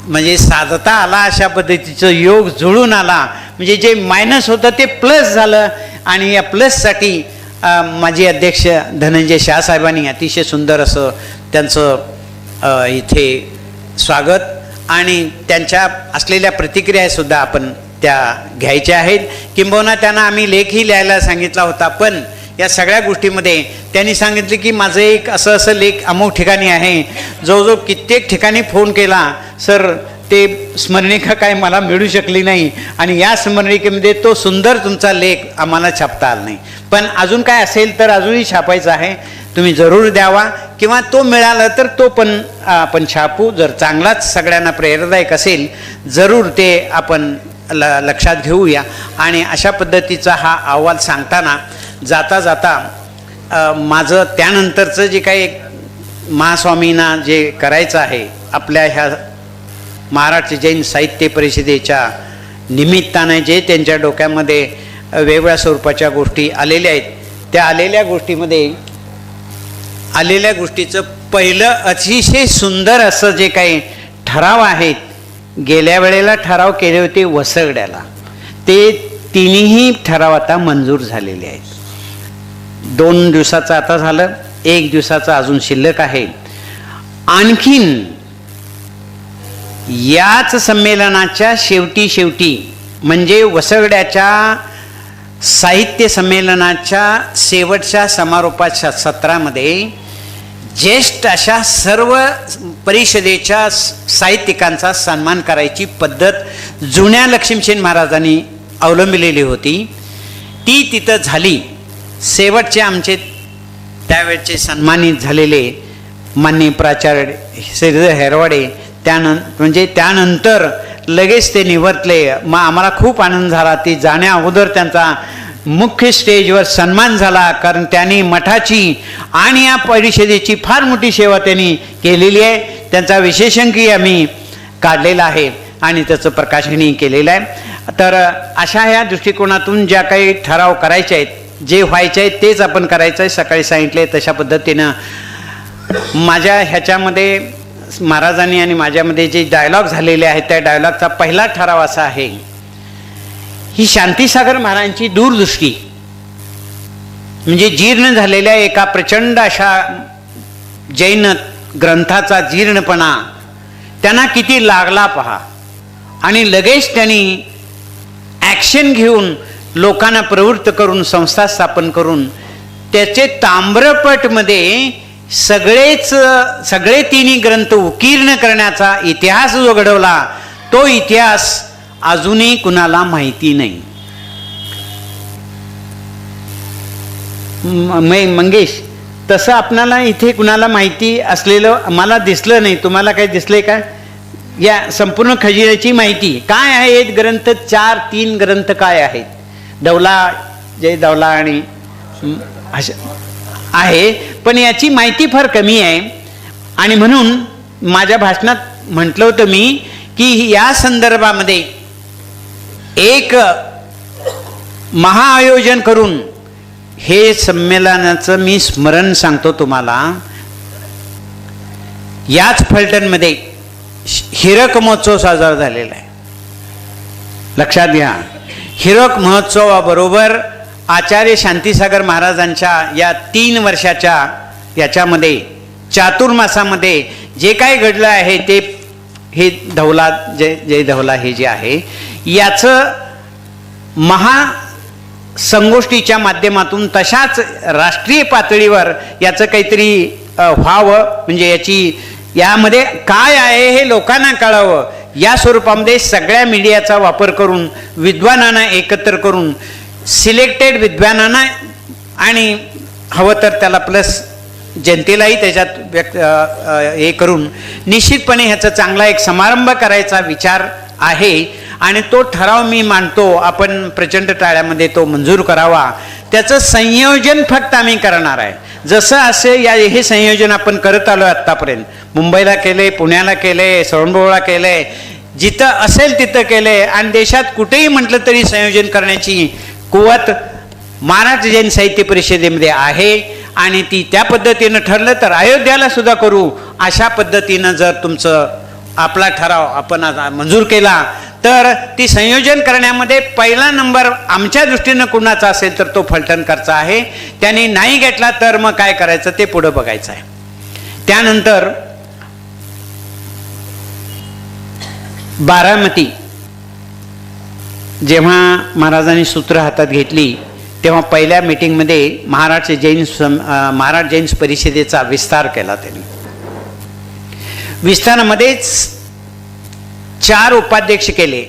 A: म्हणजे साधता आला. अशा पद्धतीचं योग जुळून आला. म्हणजे जे मायनस होतं ते प्लस झालं आणि या प्लससाठी माजी अध्यक्ष धनंजय शहा साहेबांनी अतिशय सुंदर असं त्यांचं इथे स्वागत आणि त्यांच्या असलेल्या प्रतिक्रियासुद्धा आपण त्या घ्यायच्या आहेत. किंबहुना त्यांना आम्ही लेखही लिहायला सांगितला होता, पण या सगळ्या गोष्टीमध्ये त्यांनी सांगितले की माझं एक असं लेख अमुक ठिकाणी आहे. जवळजवळ कित्येक ठिकाणी फोन केला, सर ते स्मरणिका काय मला मिळू शकली नाही आणि या स्मरणिकेमध्ये तो सुंदर तुमचा लेख आम्हाला छापता आला नाही. पण अजून काय असेल तर अजूनही छापायचं आहे, तुम्ही जरूर द्यावा, किंवा तो मिळाला तर तो पण आपण छापू. जर चांगलाच सगळ्यांना प्रेरणादायक असेल जरूर ते आपण लक्षात घेऊया. आणि अशा पद्धतीचा हा अहवाल सांगताना जाता जाता माझं त्यानंतरचं जे काही महास्वामींना जे करायचं आहे आपल्या ह्या महाराष्ट्र जैन साहित्य परिषदेच्या निमित्ताने जे त्यांच्या डोक्यामध्ये वेगवेगळ्या स्वरूपाच्या गोष्टी आलेल्या आहेत, त्या आलेल्या गोष्टीचं पहिलं अतिशय सुंदर असं जे काही ठराव आहेत, गेल्या वेळेला ठराव केले होते वसगड्याला, ते तिन्ही ठराव आता मंजूर झालेले आहेत. 2 दिवसाचं आता झालं, 1 दिवसाचं अजून शिल्लक आहे. आणखीन याच संमेलनाच्या शेवटी म्हणजे वसगड्याच्या साहित्य संमेलनाच्या शेवटच्या समारोपाच्या सत्रामध्ये ज्येष्ठ अशा सर्व परिषदेच्या साहित्यिकांचा सन्मान करायची पद्धत जुन्या लक्ष्मीसेन महाराजांनी अवलंबिलेली होती, ती तिथं झाली. शेवटचे आमचे त्यावेळचे सन्मानित झालेले माननीय प्राचार्य श्रीधर हेरवाडे त्यानंतर लगेच ते निवर्तले. मग आम्हाला खूप आनंद झाला. ती जाण्या अगोदर त्यांचा मुख्य स्टेजवर सन्मान झाला, कारण त्यांनी मठाची आणि या परिषदेची फार मोठी सेवा त्यांनी केलेली आहे. त्यांचा विशेषांकही आम्ही काढलेला आहे आणि त्याचं प्रकाशनही केलेलं आहे. तर अशा ह्या दृष्टिकोनातून ज्या काही ठराव करायचे आहेत, जे व्हायचे आहेत तेच आपण करायचं आहे. सकाळी सांगितले तशा पद्धतीनं माझ्या ह्याच्यामध्ये महाराजांनी आणि माझ्यामध्ये जे डायलॉग झालेले आहेत त्या डायलॉगचा पहिला ठराव असा आहे, ही शांतीसागर महाराजांची दूरदृष्टी म्हणजे जीर्ण झालेल्या एका प्रचंड अशा जैन ग्रंथाचा जीर्णपणा त्यांना किती लागला पहा. आणि लगेच त्यांनी ॲक्शन घेऊन लोकांना प्रवृत्त करून संस्था स्थापन करून त्याचे ताम्रपटमध्ये सगळे तिन्ही ग्रंथ उत्कीर्ण करण्याचा इतिहास जो घडवला, तो इतिहास अजूनही कुणाला माहिती नाही. मंगेश, तसं आपणाला इथे कुणाला माहिती असलेलं मला दिसलं नाही. तुम्हाला काही दिसले का? या संपूर्ण खजिन्याची माहिती काय आहे? ग्रंथ 3 ग्रंथ काय आहेत? दौला, जय दौला आणि आहे, पण याची माहिती फार कमी आहे. आणि म्हणून माझ्या भाषणात म्हटलं होतं मी की या संदर्भामध्ये एक महाआयोजन करून हे संमेलनाचं मी स्मरण सांगतो तुम्हाला. याच फलटणमध्ये हिरक महोत्सव साजरा झालेला आहे. लक्षात घ्या, हिरक महोत्सवाबरोबर आचार्य शांतीसागर महाराजांच्या या 3 वर्षाच्या याच्यामध्ये चातुर्मासामध्ये जे काय घडलं आहे ते हे धवला जय धवला हे जे आहे याचं महासंगोष्ठीच्या माध्यमातून तशाच राष्ट्रीय पातळीवर याचं काहीतरी व्हावं, म्हणजे यामध्ये काय आहे हे लोकांना कळावं, या स्वरूपामध्ये सगळ्या मीडियाचा वापर करून विद्वानांना एकत्र करून सिलेक्टेड विद्वानांना आणि हवं तर त्याला प्लस जनतेलाही त्याच्यात हे करून निश्चितपणे ह्याचा चांगला एक समारंभ करायचा विचार आहे. आणि तो ठराव मी मांडतो, आपण प्रचंड टाळ्यामध्ये तो मंजूर करावा. त्याचं संयोजन फक्त आम्ही करणार आहे. जसं असे हे संयोजन आपण करत आलो आत्तापर्यंत. मुंबईला केले, पुण्याला केले, श्रवणबेळगोळला केले, जिथं असेल तिथं केले. आणि देशात कुठेही म्हटलं तरी संयोजन करण्याची कुवत महाराष्ट्र जैन साहित्य परिषदेमध्ये आहे. आणि ती त्या पद्धतीनं ठरलं तर अयोध्याला सुद्धा करू. अशा पद्धतीनं जर तुमचं आपला ठराव आपण मंजूर केला तर ती संयोजन करण्यामध्ये पहिला नंबर आमच्या दृष्टीनं कुणाचा असेल तर तो फलटणकरचा आहे. त्यांनी नाही घेतला तर मग काय करायचं ते पुढं बघायचं आहे. त्यानंतर बारामती जेव्हा महाराजांनी सूत्र हातात घेतली तेव्हा पहिल्या मीटिंगमध्ये महाराष्ट्र जैन परिषदेचा विस्तार केला. त्यांनी विस्तारामध्येच 4 उपाध्यक्ष केले.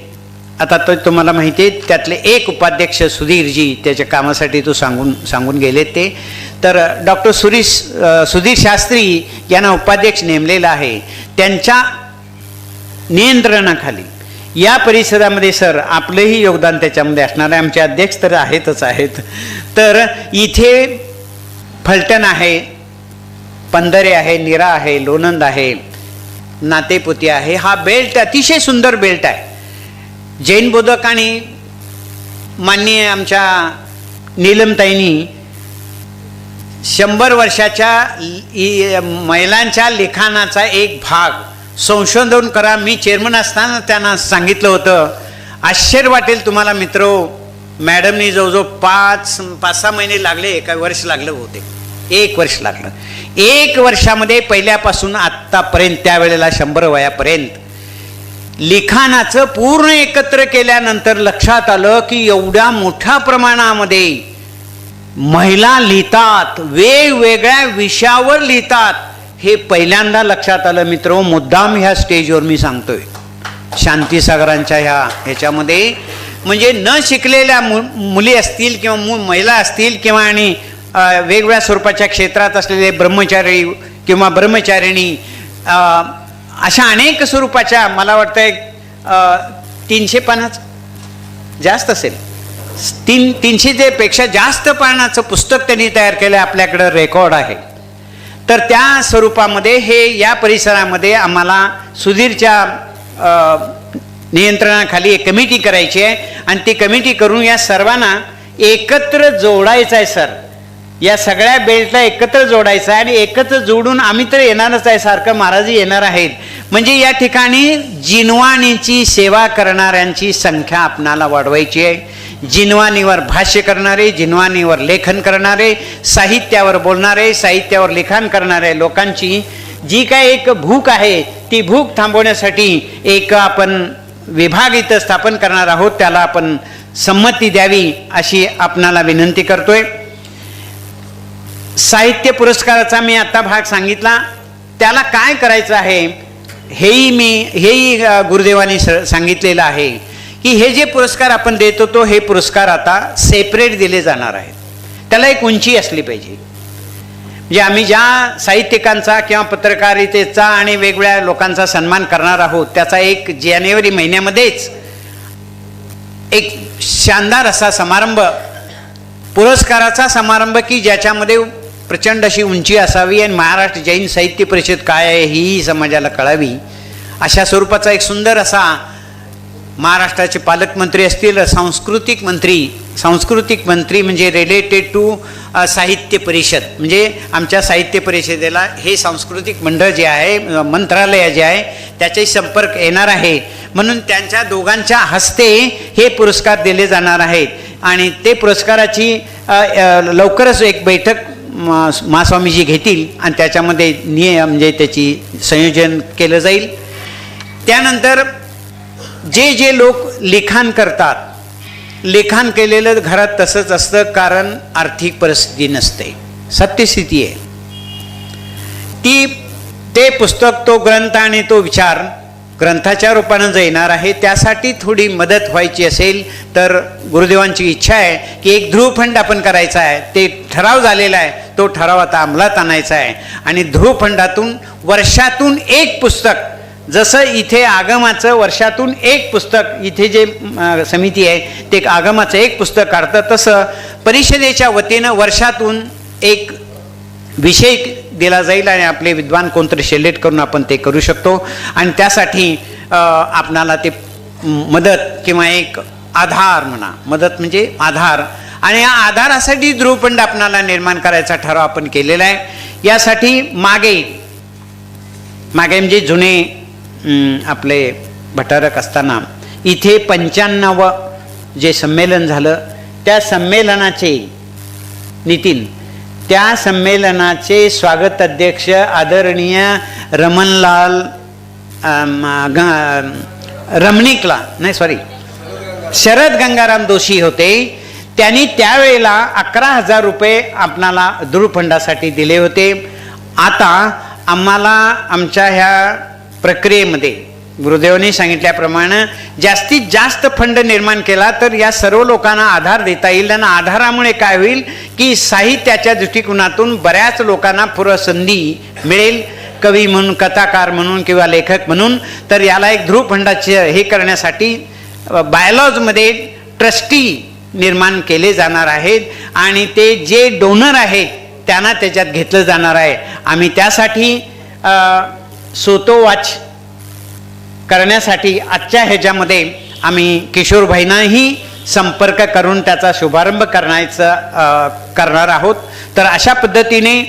A: आता तर तुम्हाला माहिती आहे त्यातले एक उपाध्यक्ष सुधीरजी त्याच्या कामासाठी तो सांगून गेले ते. तर डॉक्टर सुधीर शास्त्री यांना उपाध्यक्ष नेमलेलं आहे. त्यांच्या नियंत्रणाखाली या परिसरामध्ये सर आपलंही योगदान त्याच्यामध्ये असणार आहे. आमचे अध्यक्ष तर आहेत. तर इथे फलटण आहे, पंधरे आहे, नीरा आहे, लोणंद आहे, नातेपुते आहे. हा बेल्ट अतिशय सुंदर बेल्ट आहे. जैन बोधक आणि माननीय आमच्या नीलमताईंनी 100 वर्षाच्या महिलांच्या लिखाणाचा एक भाग संशोधन करा. मी चेअरमन असताना त्यांना सांगितलं होतं. आश्चर्य वाटेल तुम्हाला मित्रो, मॅडमनी जवळजवळ 5-6 महिने लागले, 1 वर्ष लागलं होते. 1 वर्ष लागलं. 1 वर्षामध्ये पहिल्यापासून आत्तापर्यंत त्यावेळेला 100 वयापर्यंत लिखाणाचं पूर्ण एकत्र केल्यानंतर लक्षात आलं की एवढ्या मोठ्या प्रमाणामध्ये महिला लिहितात, वेगवेगळ्या विषयावर लिहितात, हे पहिल्यांदा लक्षात आलं मित्रो. मुद्दाम ह्या स्टेजवर मी सांगतोय, शांतीसागरांच्या ह्याच्यामध्ये म्हणजे न शिकलेल्या मुली असतील किंवा महिला असतील किंवा आणि वेगवेगळ्या स्वरूपाच्या क्षेत्रात असलेले ब्रह्मचारी किंवा ब्रह्मचारिणी, अशा अनेक स्वरूपाच्या, मला वाटतं 300 पानाचं जास्त असेल, 300 पेक्षा जास्त पानाचं पुस्तक त्यांनी तयार केलं. आपल्याकडं रेकॉर्ड आहे. तर त्या स्वरूपामध्ये हे या परिसरामध्ये आम्हाला सुधीरच्या नियंत्रणाखाली एक कमिटी करायची आहे आणि ती कमिटी करून या सर्वांना एकत्र जोडायचं आहे सर. या सगळ्या बेल्टला एकत्र जोडायचं आहे आणि एकत्र जोडून आम्ही तर येणारच आहे, सारखं महाराजही येणार आहेत. म्हणजे या ठिकाणी जिनवाणीची सेवा करणाऱ्यांची संख्या आपणाला वाढवायची आहे. जिनवाणीवर भाष्य करणारे, जिनवाणीवर लेखन करणारे, साहित्यावर बोलणारे, साहित्यावर लिखाण करणारे लोकांची जी काय एक भूक आहे ती भूक थांबवण्यासाठी एक आपण विभाग इथं स्थापन करणार आहोत. त्याला आपण संमती द्यावी अशी आपणाला विनंती करतोय. साहित्य पुरस्काराचा मी आता भाग सांगितला. त्याला काय करायचं आहे हेही गुरुदेवांनी सांगितलेलं आहे की हे जे पुरस्कार आपण देतो तो हे पुरस्कार आता सेपरेट दिले जाणार आहेत. त्याला एक उंची असली पाहिजे. म्हणजे आम्ही ज्या साहित्यिकांचा किंवा पत्रकारितेचा आणि वेगवेगळ्या लोकांचा सन्मान करणार आहोत त्याचा 1 जानेवारी महिन्यामध्येच एक शानदार असा समारंभ, पुरस्काराचा समारंभ की ज्याच्यामध्ये प्रचंड अशी उंची असावी आणि महाराष्ट्र जैन साहित्य परिषद काय आहे ही समाजाला कळावी अशा स्वरूपाचा एक सुंदर असा, महाराष्ट्राचे पालकमंत्री असतील, सांस्कृतिक मंत्री म्हणजे रिलेटेड टू साहित्य परिषद, म्हणजे आमच्या साहित्य परिषदेला हे सांस्कृतिक मंडळ जे आहे, मंत्रालय जे आहे त्याच्याशी संपर्क येणार आहे. म्हणून त्यांच्या दोघांच्या हस्ते हे पुरस्कार दिले जाणार आहेत आणि ते पुरस्काराची लवकरच एक बैठक महास्वामीजी घेतील आणि त्याच्यामध्ये म्हणजे त्याची संयोजन केलं जाईल. त्यानंतर जे लोक लिखाण करतात, लिखाण केलेलं घरात तसंच असतं कारण आर्थिक परिस्थिती नसते, सत्यस्थिती आहे ती. ते पुस्तक, तो ग्रंथ आणि तो विचार ग्रंथाच्या रूपानं जे येणार आहे त्यासाठी थोडी मदत व्हायची असेल तर गुरुदेवांची इच्छा आहे की एक ध्रुवफंड आपण करायचा आहे. ते ठराव झालेला आहे, तो ठराव आता अंमलात आणायचा आहे आणि ध्रुवफंडातून वर्षातून 1 पुस्तक, जसं इथे आगमाचं वर्षातून 1 पुस्तक, इथे जे समिती आहे ते आगमाचं 1 पुस्तक काढतं, तसं परिषदेच्या वतीनं वर्षातून 1 विषय दिला जाईल आणि आपले विद्वान कोणतरी सिलेक्ट करून आपण ते करू शकतो. आणि त्यासाठी आपणाला ते मदत किंवा एक आधार म्हणा, मदत म्हणजे आधार, आणि या आधारासाठी ध्रुवफंड आपणाला निर्माण करायचा ठराव आपण केलेला आहे. यासाठी मागे म्हणजे जुने आपले भटारक असताना इथे 95 जे संमेलन झालं त्या संमेलनाचे नितीन, त्या संमेलनाचे स्वागत अध्यक्ष आदरणीय शरद गंगाराम दोशी होते. त्यांनी त्यावेळेला 11,000 रुपये आपणाला ध्रुवफंडासाठी दिले होते. आता आम्हाला आमच्या ह्या प्रक्रियेमध्ये गुरुदेवांनी सांगितल्याप्रमाणे जास्तीत जास्त फंड निर्माण केला तर या सर्व लोकांना आधार देता येईल. आणि आधारामुळे काय होईल की साहित्याच्या दृष्टिकोनातून बऱ्याच लोकांना पुढं संधी मिळेल, कवी म्हणून, कथाकार म्हणून किंवा लेखक म्हणून. तर याला एक ध्रुव फंडाचे हे करण्यासाठी बायलॉजमध्ये ट्रस्टी निर्माण केले जाणार आहेत आणि ते जे डोनर आहेत त्यांना त्याच्यात घेतलं जाणार आहे. आम्ही त्यासाठी सोतो वाच करण्यासाठी आजच्या ह्याच्यामध्ये आम्ही किशोरभाईंनाही संपर्क करून त्याचा शुभारंभ करणार आहोत. तर अशा पद्धतीने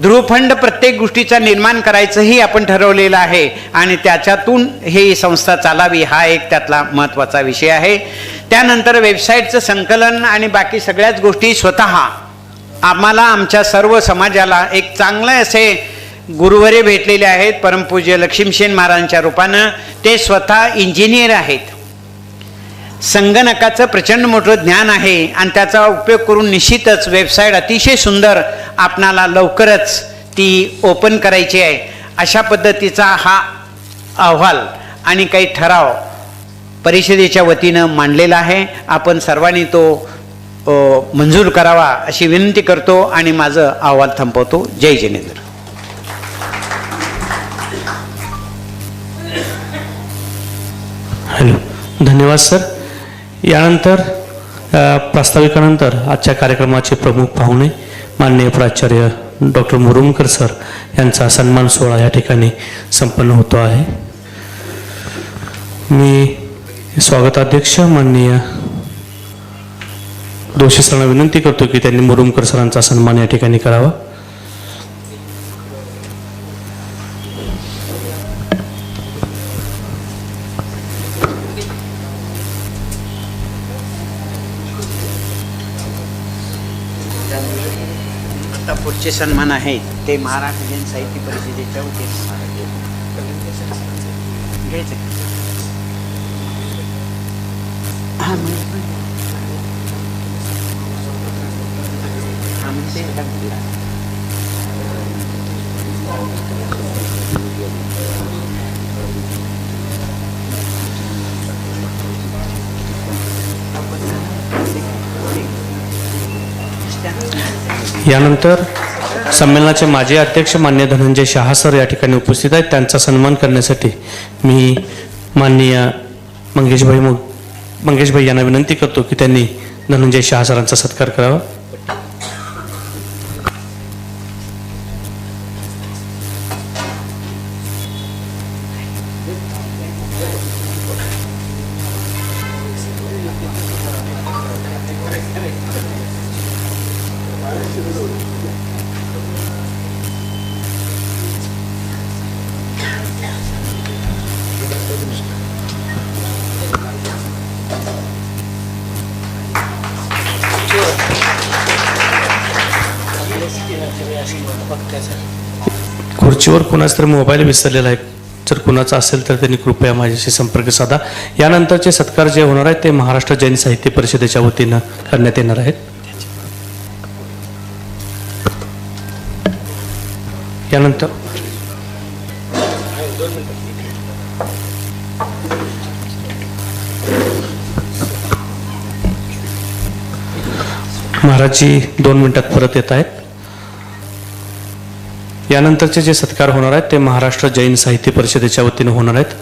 A: ध्रुवफंड प्रत्येक गोष्टीचा निर्माण करायचंही आपण ठरवलेलं आहे आणि त्याच्यातून ही संस्था चालावी हा एक त्यातला महत्त्वाचा विषय आहे. त्यानंतर वेबसाईटचं संकलन आणि बाकी सगळ्याच गोष्टी स्वतः आम्हाला आमच्या सर्व समाजाला एक चांगलं असे गुरुवरे भेटलेले आहेत. परमपूज्य लक्ष्मीसेन महाराजांच्या रूपानं ते स्वतः इंजिनियर आहेत. संगणकाचं प्रचंड मोठं ज्ञान आहे आणि त्याचा उपयोग करून निश्चितच वेबसाईट अतिशय सुंदर आपणाला लवकरच ती ओपन करायची आहे. अशा पद्धतीचा हा अहवाल आणि काही ठराव परिषदेच्या वतीनं मांडलेला आहे. आपण सर्वांनी तो मंजूर करावा अशी विनंती करतो आणि माझं अहवाल थांबवतो. जय जिनेंद्र.
C: हॅलो, धन्यवाद सर. यानंतर प्रास्ताविकानंतर आजच्या कार्यक्रमाचे प्रमुख पाहुणे माननीय प्राचार्य डॉक्टर मुरुमकर सर यांचा सन्मान सोहळा या ठिकाणी संपन्न होतो आहे. मी स्वागताध्यक्ष माननीय दोशी सरांना विनंती करतो की त्यांनी मुरुमकर सरांचा सन्मान या ठिकाणी करावा.
A: आता पुढचे सन्मान आहेत ते महाराष्ट्र जैन साहित्य परिषदेच्या वतीने घ्यायचे.
C: यानंतर संमेलनाचे माजी अध्यक्ष माननीय धनंजय शहा सर या ठिकाणी उपस्थित आहेत. त्यांचा सन्मान करण्यासाठी मी माननीय मंगेशभाई यांना विनंती करतो की त्यांनी धनंजय शहा सरांचा सत्कार करावा. खुर्चीवर कुणाच तरी मोबाईल विसरलेला आहे. जर कुणाचा असेल तर त्यांनी कृपया माझ्याशी संपर्क साधा. यानंतरचे सत्कार जे होणार आहेत ते महाराष्ट्र जैन साहित्य परिषदेच्या वतीनं करण्यात येणार आहेत. यानंतर महाराजजी 2 मिनिटात परत येत आहेत. यानंतरचे जे सत्कार होणार आहेत ते महाराष्ट्र जैन साहित्य परिषदेच्या वतीनं होणार आहेत.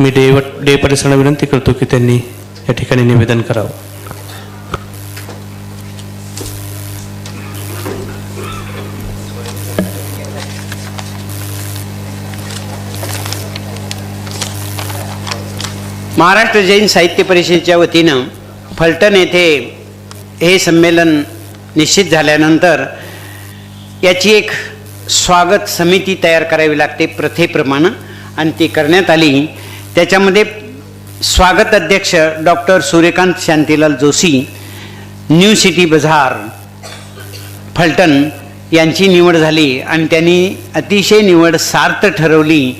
C: मी डे परिसरांना विनंती करतो की त्यांनी या ठिकाणी निवेदन करावं.
A: महाराष्ट्र जैन साहित्य परिषदेच्या वतीनं फलटण येथे हे संमेलन निश्चित झाल्यानंतर याची एक स्वागत समिती तयार करावी लागते प्रथेप्रमाणे आणि ती करण्यात आली. त्याच्यामध्ये स्वागत अध्यक्ष doctor Suryakant Shantilal Joshi, new city बाजार फलटण यांची निवड झाली आणि त्यांनी अतिशय निवड सार्थ ठरवली.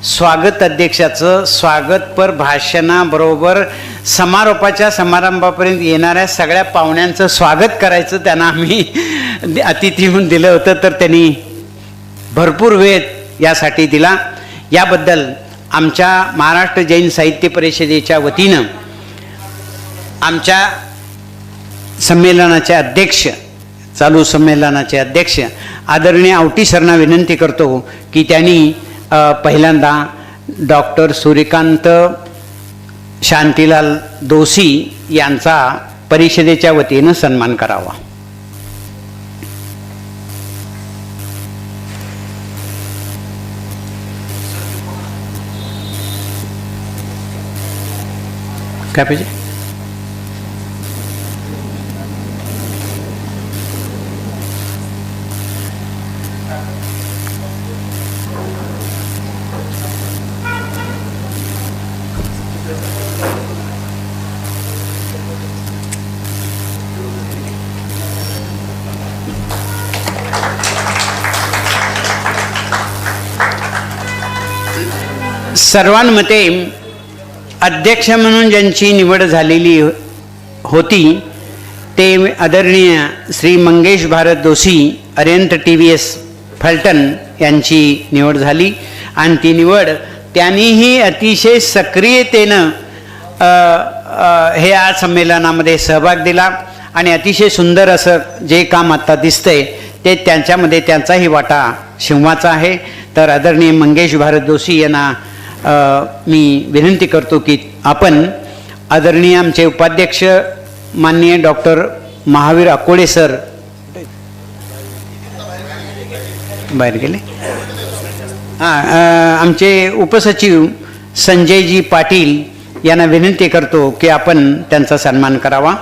A: स्वागत अध्यक्षाचं स्वागतपर भाषणाबरोबर समारोपाच्या समारंभापर्यंत येणाऱ्या सगळ्या पाहुण्यांचं स्वागत करायचं त्यांना आम्ही अतिथी म्हणून दिलं होतं. तर त्यांनी भरपूर वेळ यासाठी दिला. याबद्दल आमच्या महाराष्ट्र जैन साहित्य परिषदेच्या वतीनं आमच्या संमेलनाचे अध्यक्ष, चालू संमेलनाचे अध्यक्ष आदरणीय आवटी सरना विनंती करतो की त्यांनी पहिल्यांदा डॉक्टर सूर्यकांत शांतीलाल दोशी यांचा परिषदेच्या वतीनं सन्मान करावा. काय पाहिजे? सर्वांमते अध्यक्ष म्हणून ज्यांची निवड झालेली होती ते आदरणीय श्री मंगेश भारत दोशी अरिहंत TVS फलटण यांची निवड झाली आणि ती निवड त्यांनीही अतिशय सक्रियतेनं हे आज संमेलनामध्ये सहभाग दिला आणि अतिशय सुंदर असं जे काम आता दिसतंय ते त्यांच्यामध्ये त्यांचाही वाटा शिवमाचा आहे. तर आदरणीय मंगेश भारत दोशी यांना मी विनंती करतो की आपण आदरणीय आमचे उपाध्यक्ष माननीय डॉक्टर महावीर अकोळे सर बाहेर गेले, आमचे उपसचिव संजयजी पाटील यांना विनंती करतो की आपण त्यांचा सन्मान करावा.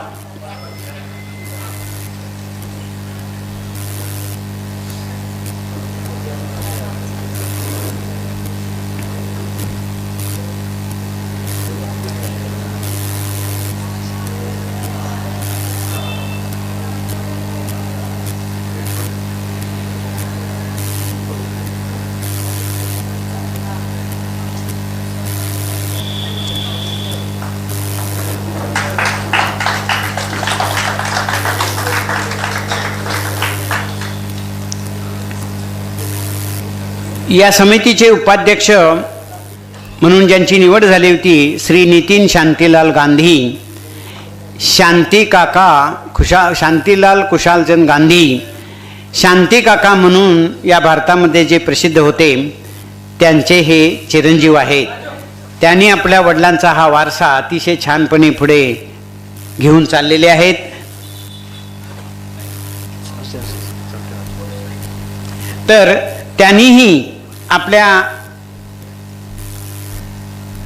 A: या समितीचे उपाध्यक्ष म्हणून ज्यांची निवड झाली होती श्री नितीन शांतीलाल गांधी, शांतीलाल कुशालचंद गांधी, शांती काका म्हणून या भारतामध्ये जे प्रसिद्ध होते त्यांचे हे चिरंजीव आहेत. त्यांनी आपल्या वडिलांचा हा वारसा अतिशय छानपणे पुढे घेऊन चाललेले आहेत. तर त्यांनीही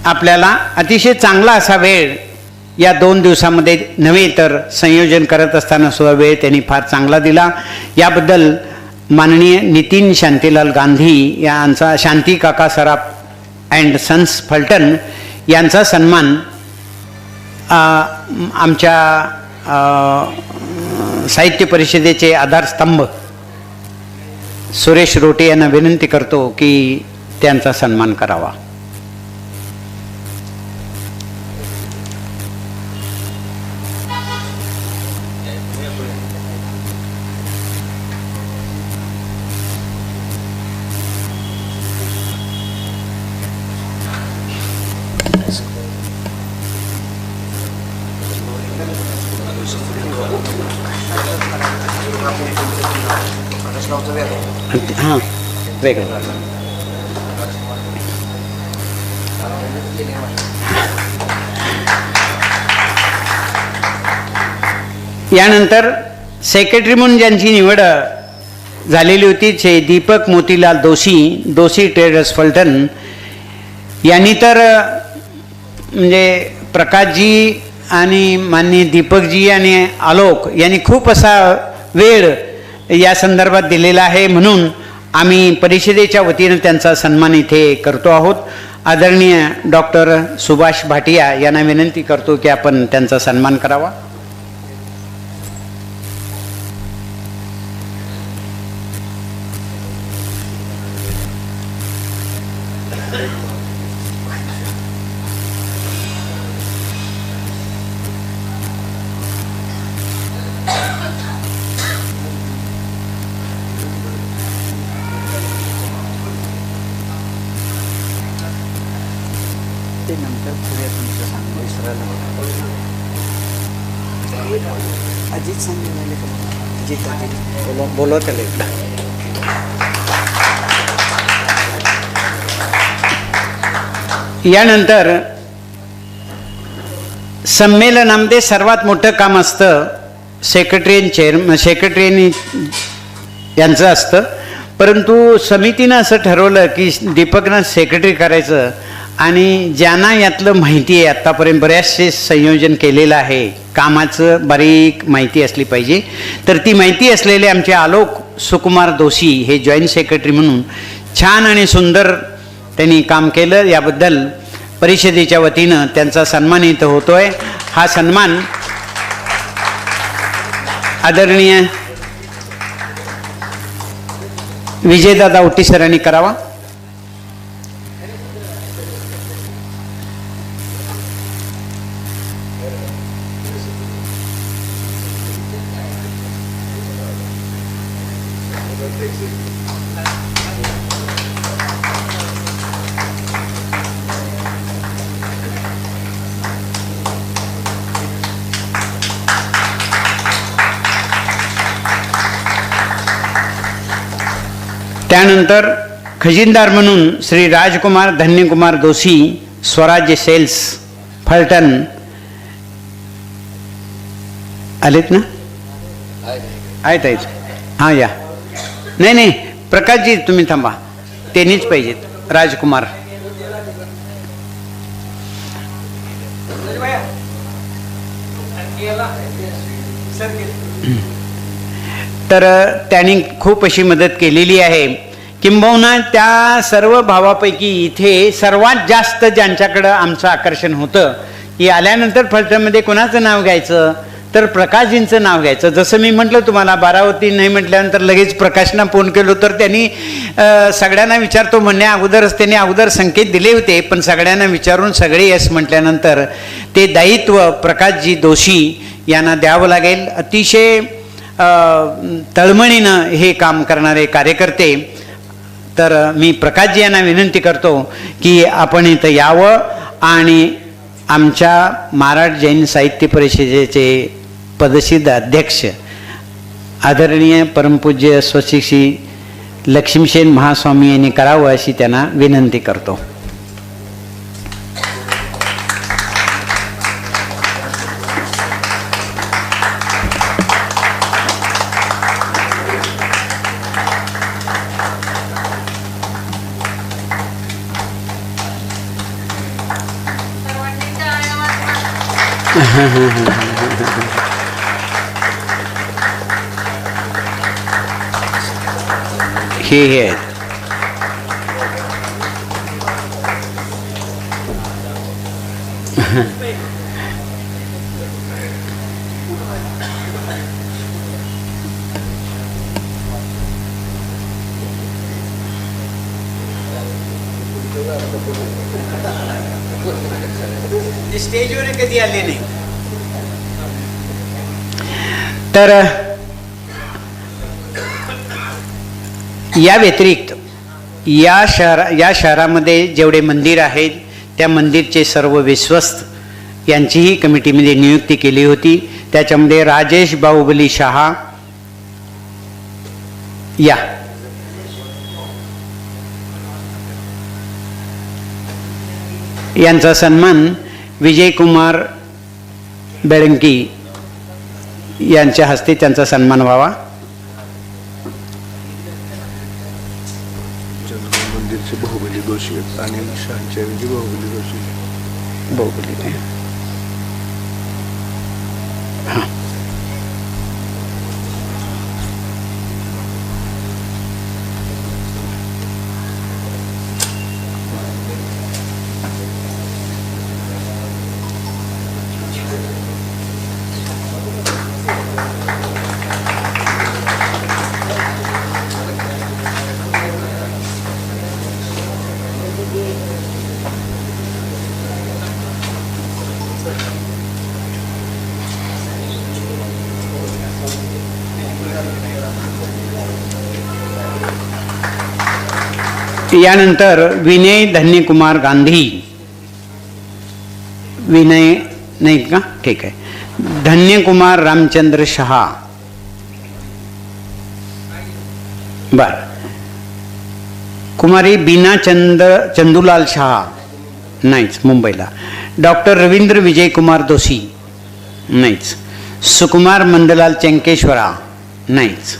A: आपल्याला अतिशय चांगला असा वेळ या 2 दिवसामध्ये नव्हे तर संयोजन करत असताना सुद्धा वेळ त्यांनी फार चांगला दिला. याबद्दल माननीय नितीन शांतीलाल गांधी यांचा, शांती काका सराफ अँड सन्स फलटण यांचा सन्मान आमच्या साहित्य परिषदेचे आधारस्तंभ सुरेश रोटे यांना विनंती करतो की त्यांचा सन्मान करावा. हां वेगळं यानंतर सेक्रेटरी म्हणून ज्यांची निवड झालेली होती ते दीपक मोतीलाल दोशी ट्रेडर्स फलटण यांनी तर म्हणजे प्रकाशजी आणि माननीय दीपकजी आणि आलोक यांनी खूप असा वेळ या संदर्भात दिलेला आहे, म्हणून आम्ही परिषदेच्या वतीनं त्यांचा सन्मान इथे करतो आहोत. आदरणीय डॉक्टर सुभाष भाटिया यांना विनंती करतो की आपण त्यांचा सन्मान करावा. अजित सांगितलं बोलव त्याला एकदा. यानंतर संमेलनामध्ये सर्वात मोठं काम असतं सेक्रेटरी यांचं असतं, परंतु समितीनं असं ठरवलं की दीपकनं सेक्रेटरी करायचं आणि ज्यांना यातलं माहिती आहे, आत्तापर्यंत बऱ्याचशे संयोजन केलेलं आहे, कामाचं बारीक माहिती असली पाहिजे, तर ती माहिती असलेले आमचे आलोक सुकुमार दोशी हे जॉईंट सेक्रेटरी म्हणून छान आणि सुंदर त्यांनी काम केलं. याबद्दल परिषदेच्या वतीनं त्यांचा सन्मान इथं होतोय. हा सन्मान आदरणीय विजयदादा उट्टी सरांनी करावा. त्यानंतर खजिनदार म्हणून श्री राजकुमार धन्यकुमार दोशी, स्वराज्य सेल्स, फलटण. आलेत ना? आहेत. हां या. नाही प्रकाशजी तुम्ही थांबा, त्यांनीच पाहिजेत. राजकुमार. तर त्यांनी खूप अशी मदत केलेली आहे. किंबहुना त्या सर्व भावापैकी इथे सर्वात जास्त ज्यांच्याकडं आमचं आकर्षण होतं की आल्यानंतर फलटणमध्ये कोणाचं नाव घ्यायचं, तर प्रकाशजींचं नाव घ्यायचं. जसं मी म्हटलं तुम्हाला, बारावती नाही म्हटल्यानंतर लगेच प्रकाशना फोन केलो, तर त्यांनी सगळ्यांना विचारतो म्हणण्या अगोदरच त्यांनी अगोदर संकेत दिले होते, पण सगळ्यांना विचारून सगळे यस म्हटल्यानंतर ते दायित्व प्रकाशजी दोशी यांना द्यावं लागेल. अतिशय तळमळीनं हे काम करणारे कार्यकर्ते. तर मी प्रकाशजी यांना विनंती करतो की आपण इथं यावं आणि आमच्या महाराष्ट्र जैन साहित्य परिषदेचे पदसिद्ध अध्यक्ष आदरणीय परमपूज्य स्वशिक्षी लक्ष्मीसेन महास्वामी यांनी करावं अशी त्यांना विनंती करतो. हे आहेत. स्टेजवर कधी आले नाही. तर या व्यतिरिक्त या शहरामध्ये जेवढे मंदिर आहेत त्या मंदिरचे सर्व विश्वस्त यांचीही कमिटीमध्ये नियुक्ती केली होती. त्याच्यामध्ये राजेश बाहुबली शहा या यांचा सन्मान विजयकुमार बेळंकी यांच्या हस्ते त्यांचा सन्मान व्हावा.
D: मंदिरचे बाहुबली दोषी आणि शांच्या बाहुबली दोषी
A: हां. यानंतर विनय धन्यकुमार गांधी विनय नाहीत का? ठीक आहे. धन्यकुमार रामचंद्र शहा. बर. कुमारी बीना चंदूलाल शहा नाहीच, मुंबईला. डॉक्टर रवींद्र विजयकुमार दोशी नाहीच. सुकुमार मंदलाल चंकेश्वरा नाहीच.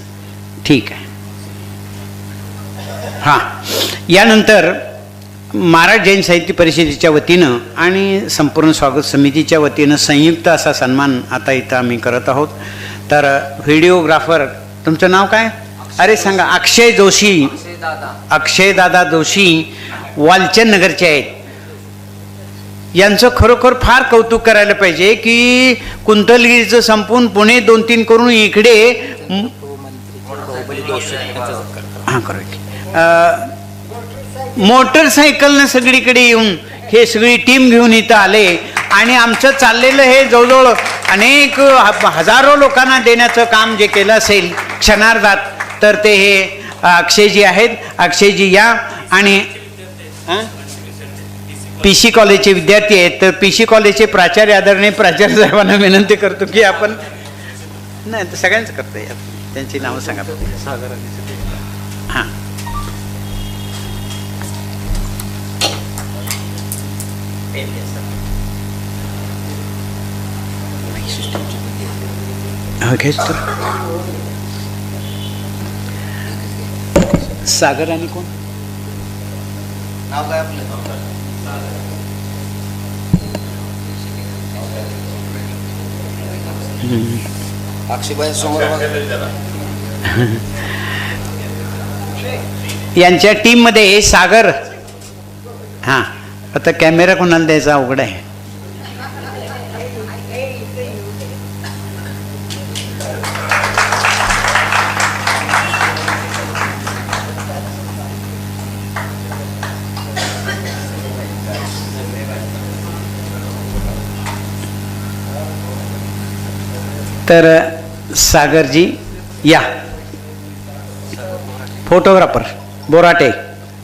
A: ठीक आहे. हां, यानंतर महाराज जैन साहित्य परिषदेच्या वतीनं आणि संपूर्ण स्वागत समितीच्या वतीनं संयुक्त असा सन्मान आता इथं आम्ही करत आहोत. तर व्हिडिओग्राफर, तुमचं नाव काय? अरे सांगा. अक्षय जोशी. अक्षयदादा जोशी वालचंद नगरचे आहेत. यांचं खरोखर फार कौतुक करायला पाहिजे की कुंतलगिरीचं संपून पुणे 2-3 करून इकडे हां करू मोटरसायकलनं सगळीकडे येऊन हे सगळी टीम घेऊन इथं आले आणि आमचं चाललेलं हे जवळजवळ अनेक हजारो लोकांना देण्याचं काम जे केलं असेल क्षणार्धात, तर ते हे अक्षयजी आहेत. अक्षयजी या. आणि PC कॉलेजचे विद्यार्थी आहेत. तर PC कॉलेजचे प्राचार्य आदरणीय प्राचार्य साहेबांना विनंती करतो की आपण नाही तर सगळ्यांचं करतो यार, त्यांची नावं सांगा. हां सागर आणि कोण
B: नाव काय आपलं? अक्षयबाई समोर
A: यांच्या टीम मध्ये सागर. हां, आता कॅमेरा कोणाला द्यायचा अवघड आहे. तर सागरजी या. फोटोग्राफर बोराटे,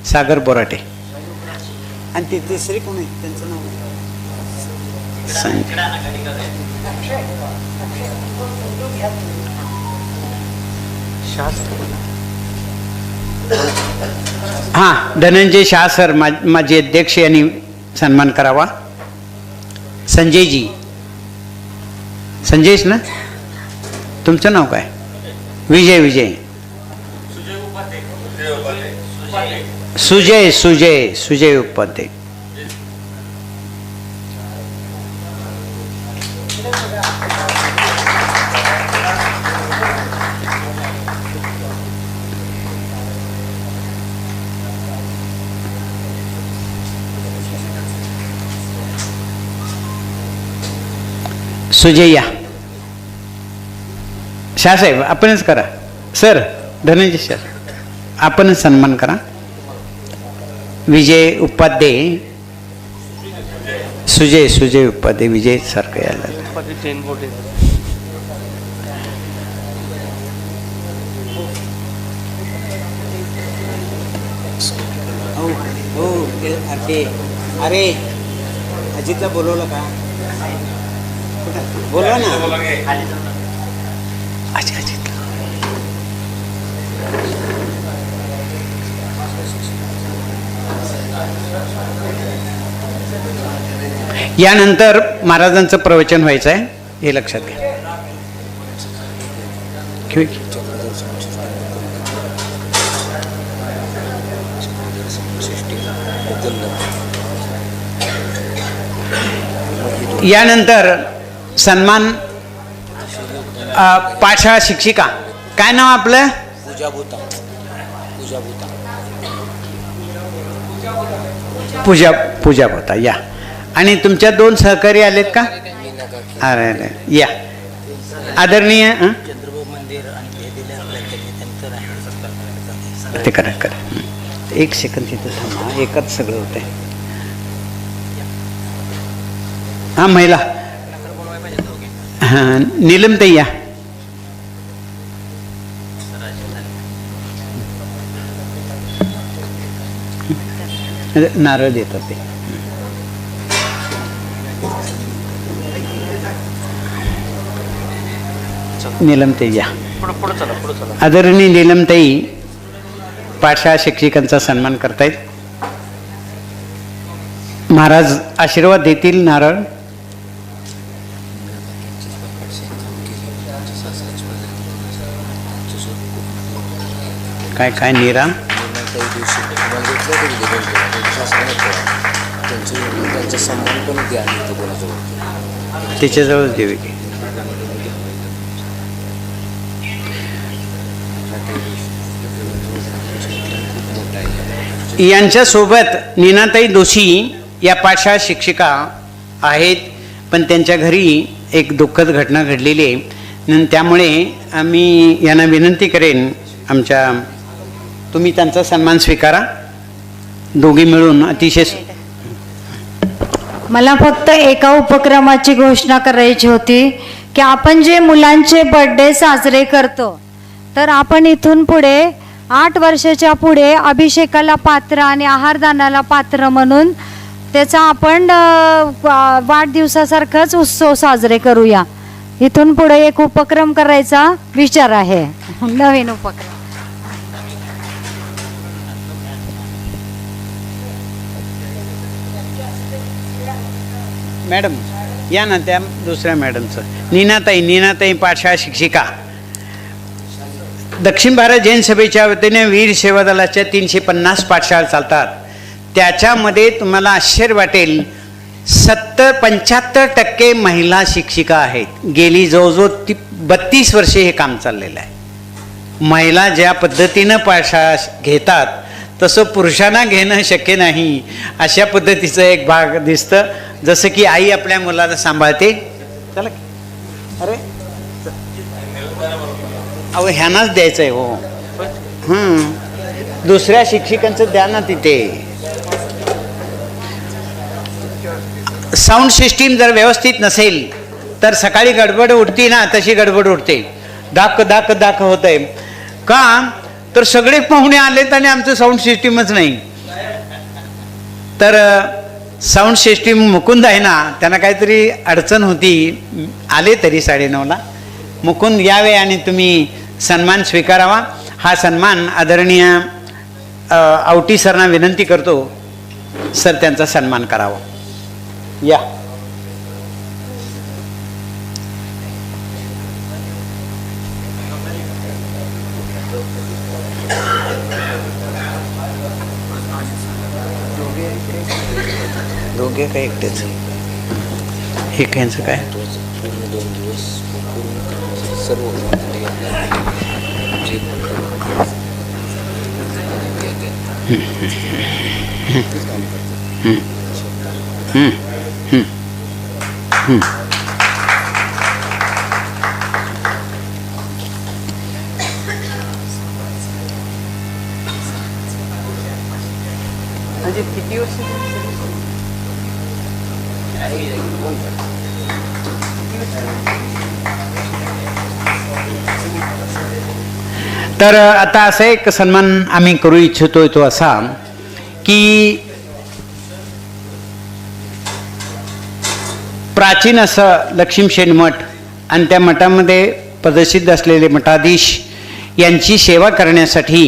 A: सागर बोराटे. आणि ते तिसरे कोण आहे त्यांचं नाव? हां, धनंजय शाह सर, माजी अध्यक्ष यांनी सन्मान करावा. संजयजी. संजयच ना? तुमचं नाव काय? विजय. सुजय उपाध्ये. सुजय या. शाहसाहेब आपणच करा. सर धनंजय शाह आपणच सन्मान करा. विजय उपाध्ये. सुजय उपाध्ये. विजय सारखं यायला. अरे अजितला बोलवलं का? बोलवा ना. अजित यानंतर महाराजांचं प्रवचन व्हायचं आहे, हे लक्षात घ्या. यानंतर सन्मान पाठशाळा शिक्षिका. काय नाव आपलं? पूजा भोता. या. आणि तुमच्या 2 सहकारी आलेत का? अरे या. आदरणीय ते करा. 1 सेकंद तिथं थांबा. एकच सगळं होतंय. हा महिला. हां नीलमताई या. नारळ देतात ते.
B: चला
A: नीलमताई या.
B: पुढं चला.
A: आदरणीय नीलमताई पाठशाळा शिक्षकांचा सन्मान करतायत. महाराज आशीर्वाद देतील. नारळ. काय काय निरा त्याच्याजवळच देवे की. यांच्यासोबत नीनाताई दोशी या पाठशाळा शिक्षिका आहेत, पण त्यांच्या घरी एक दुःखद घटना घडलेली आहे. त्यामुळे आम्ही यांना विनंती करेन, तुम्ही त्यांचा सन्मान स्वीकारा दोघी मिळून. अतिशय
E: मला फक्त एका उपक्रमाची घोषणा करायची होती की आपण जे मुलांचे बर्थडे साजरे करतो, तर आपण इथून पुढे 8 वर्षाच्या पुढे अभिषेकाला पात्र आणि आहारदानाला पात्र म्हणून त्याचा आपण वाढदिवसासारखाच उत्सव साजरे करूया. इथून पुढे एक उपक्रम करायचा विचार आहे, नवीन उपक्रम.
A: मॅडम या ना, त्या दुसऱ्या मॅडमचं. नीनाताई पाठशाळा शिक्षिका. दक्षिण भारत जैन सभेच्या वतीने वीर सेवा दलाच्या 350 पाठशाळा चालतात. त्याच्यामध्ये तुम्हाला आश्चर्य वाटेल 75% महिला शिक्षिका आहेत. गेली जवळजवळ 32 वर्षे हे काम चाललेलं आहे. महिला ज्या पद्धतीनं पाठशाळा घेतात तसं पुरुषांना घेणं शक्य नाही, अशा पद्धतीचं एक भाग दिसतं. जसं की आई आपल्या मुलाला सांभाळते. चला अरे अहो ह्यांनाच द्यायचं आहे. हो दुसऱ्या शिक्षकांचं द्या ना तिथे. साऊंड सिस्टीम जर व्यवस्थित नसेल तर सकाळी गडबड उठती ना, तशी गडबड उठते. दाक दाक दाक होत आहे. का तर सगळे पाहुणे आलेत आणि आमचं साऊंड सिस्टीमच नाही. तर साऊंड सिस्टीम मुकुंद आहे ना, त्यांना काहीतरी अडचण होती, आले तरी 9:30ला. मुकुंद यावे आणि तुम्ही सन्मान स्वीकारावा. हा सन्मान आदरणीय आवटी सरना विनंती करतो, सर त्यांचा सन्मान करावा. या. दोघे काय एकटेच? हे कायचं काय? म्हणजे किती वर्ष? तर आता असं एक सन्मान आम्ही करू इच्छितोय, तो असा की प्राचीन असं लक्ष्मीशेन मठ आणि त्या मठामध्ये प्रदर्शित असलेले मठाधीश यांची सेवा करण्यासाठी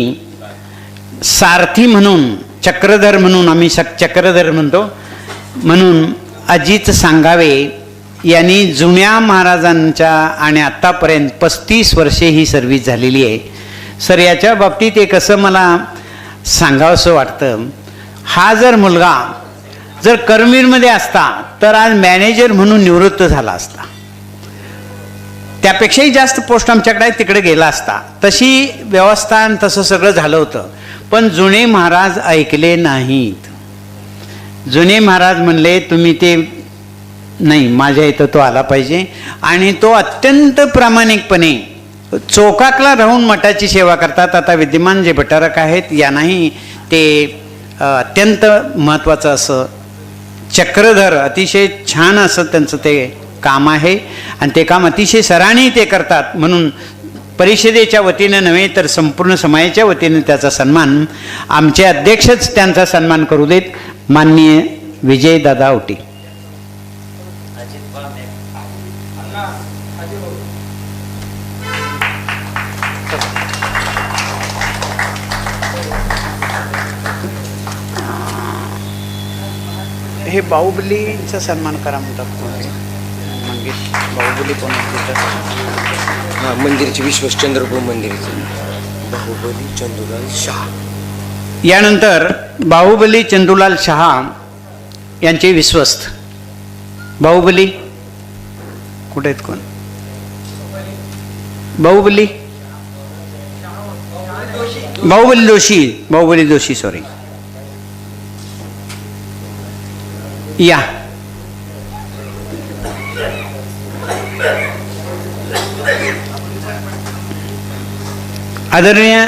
A: सारथी म्हणून, चक्रधर म्हणून, आम्ही चक्रधर म्हणतो, म्हणून अजित सांगावे यांनी जुन्या महाराजांच्या आणि आत्तापर्यंत 35 वर्षे ही सर्व्हिस झालेली आहे. सर याच्या बाबतीत एक असं मला सांगावंसं वाटतं, हा जर मुलगा जर कर्मवीरमध्ये असता तर आज मॅनेजर म्हणून निवृत्त झाला असता. त्यापेक्षाही जास्त पोस्ट आमच्याकडे तिकडे गेला असता. तशी व्यवस्था आणि तसं सगळं झालं होतं. पण जुने महाराज ऐकले नाहीत. जुने महाराज म्हणले तुम्ही ते नाही, माझ्या इथं तो आला पाहिजे. आणि तो अत्यंत प्रामाणिकपणे चोकाकला राहून मठाची सेवा करतात. आता विद्यमान जे भटारक आहेत यांनाही ते अत्यंत महत्त्वाचं असं चक्रधर, अतिशय छान असं त्यांचं ते काम आहे आणि ते काम अतिशय सराहनीय ते करतात. म्हणून परिषदेच्या वतीनं नव्हे तर संपूर्ण समाजाच्या वतीनं त्याचा सन्मान, आमचे अध्यक्षच त्यांचा सन्मान करू देत, माननीय विजयदादा आवटी. हे बाहुबलीचा सन्मान करा म्हणतात कोण मंगेश बाहुबली कोण
F: हा मंदिराचे विश्वास चंद्रपूर मंदिराचे बाहुबली चंदुलाल शाह.
A: यानंतर बाहुबली चंदूलाल शहा यांचे विश्वस्त बाहुबली कुठे आहेत कोण बाहुबली जोशी सॉरी या आदरणीय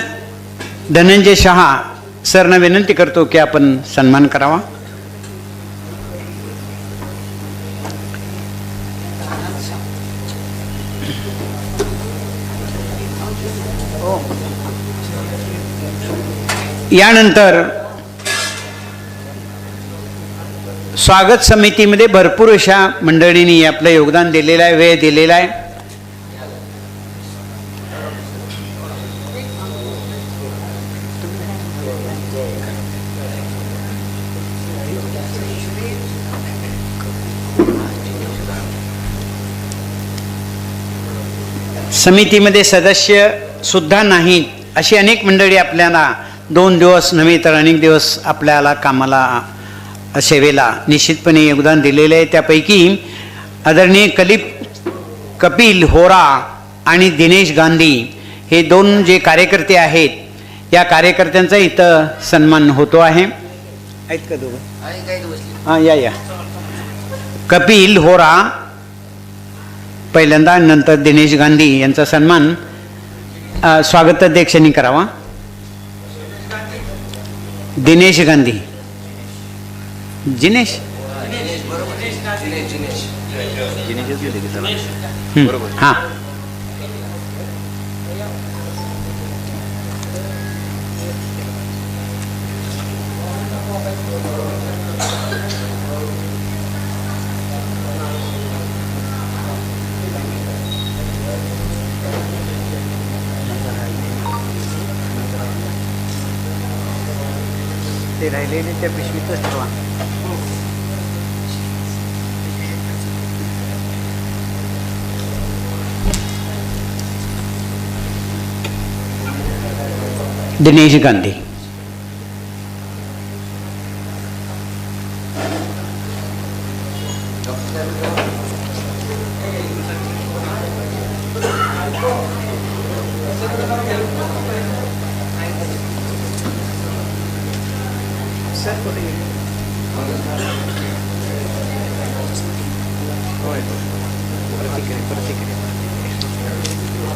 A: धनंजय शहा सरना विनंती करतो की आपण सन्मान करावा. यानंतर स्वागत समितीमध्ये भरपूर अशा मंडळींनी आपलं योगदान दिलेलं आहे, वेळ दिलेला आहे. समितीमध्ये सदस्य सुद्धा नाहीत अशी अनेक मंडळी आपल्याला 2 दिवस नव्हे तर अनेक दिवस आपल्याला कामाला सेवेला निश्चितपणे योगदान दिलेले आहे. त्यापैकी आदरणीय कपिल होरा आणि दिनेश गांधी हे 2 जे कार्यकर्ते आहेत या कार्यकर्त्यांचा इथं सन्मान होतो आहे. आहेत का दोघं? हां या कपिल होरा पहिल्यांदा, नंतर दिनेश गांधी यांचा सन्मान स्वागताध्यक्षांनी करावा. दिनेश गांधी जिनेश हां ते राहिलेले त्या पिशवीतच ठेवा. दिनेश गांधी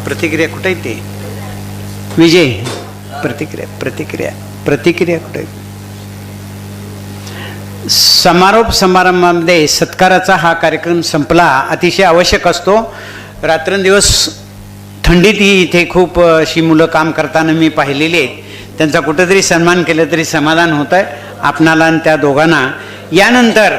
A: प्रतिक्रिया कुठे आहे ते विजय प्रतिक्रिया कुठे? समारोप समारंभामध्ये सत्काराचा हा कार्यक्रम संपला अतिशय आवश्यक असतो. रात्रंदिवस थंडीत इथे खूप अशी मुलं काम करताना मी पाहिलेली आहेत. त्यांचा कुठेतरी सन्मान केलं तरी समाधान होतं आहे आपणाला आणि त्या दोघांना. यानंतर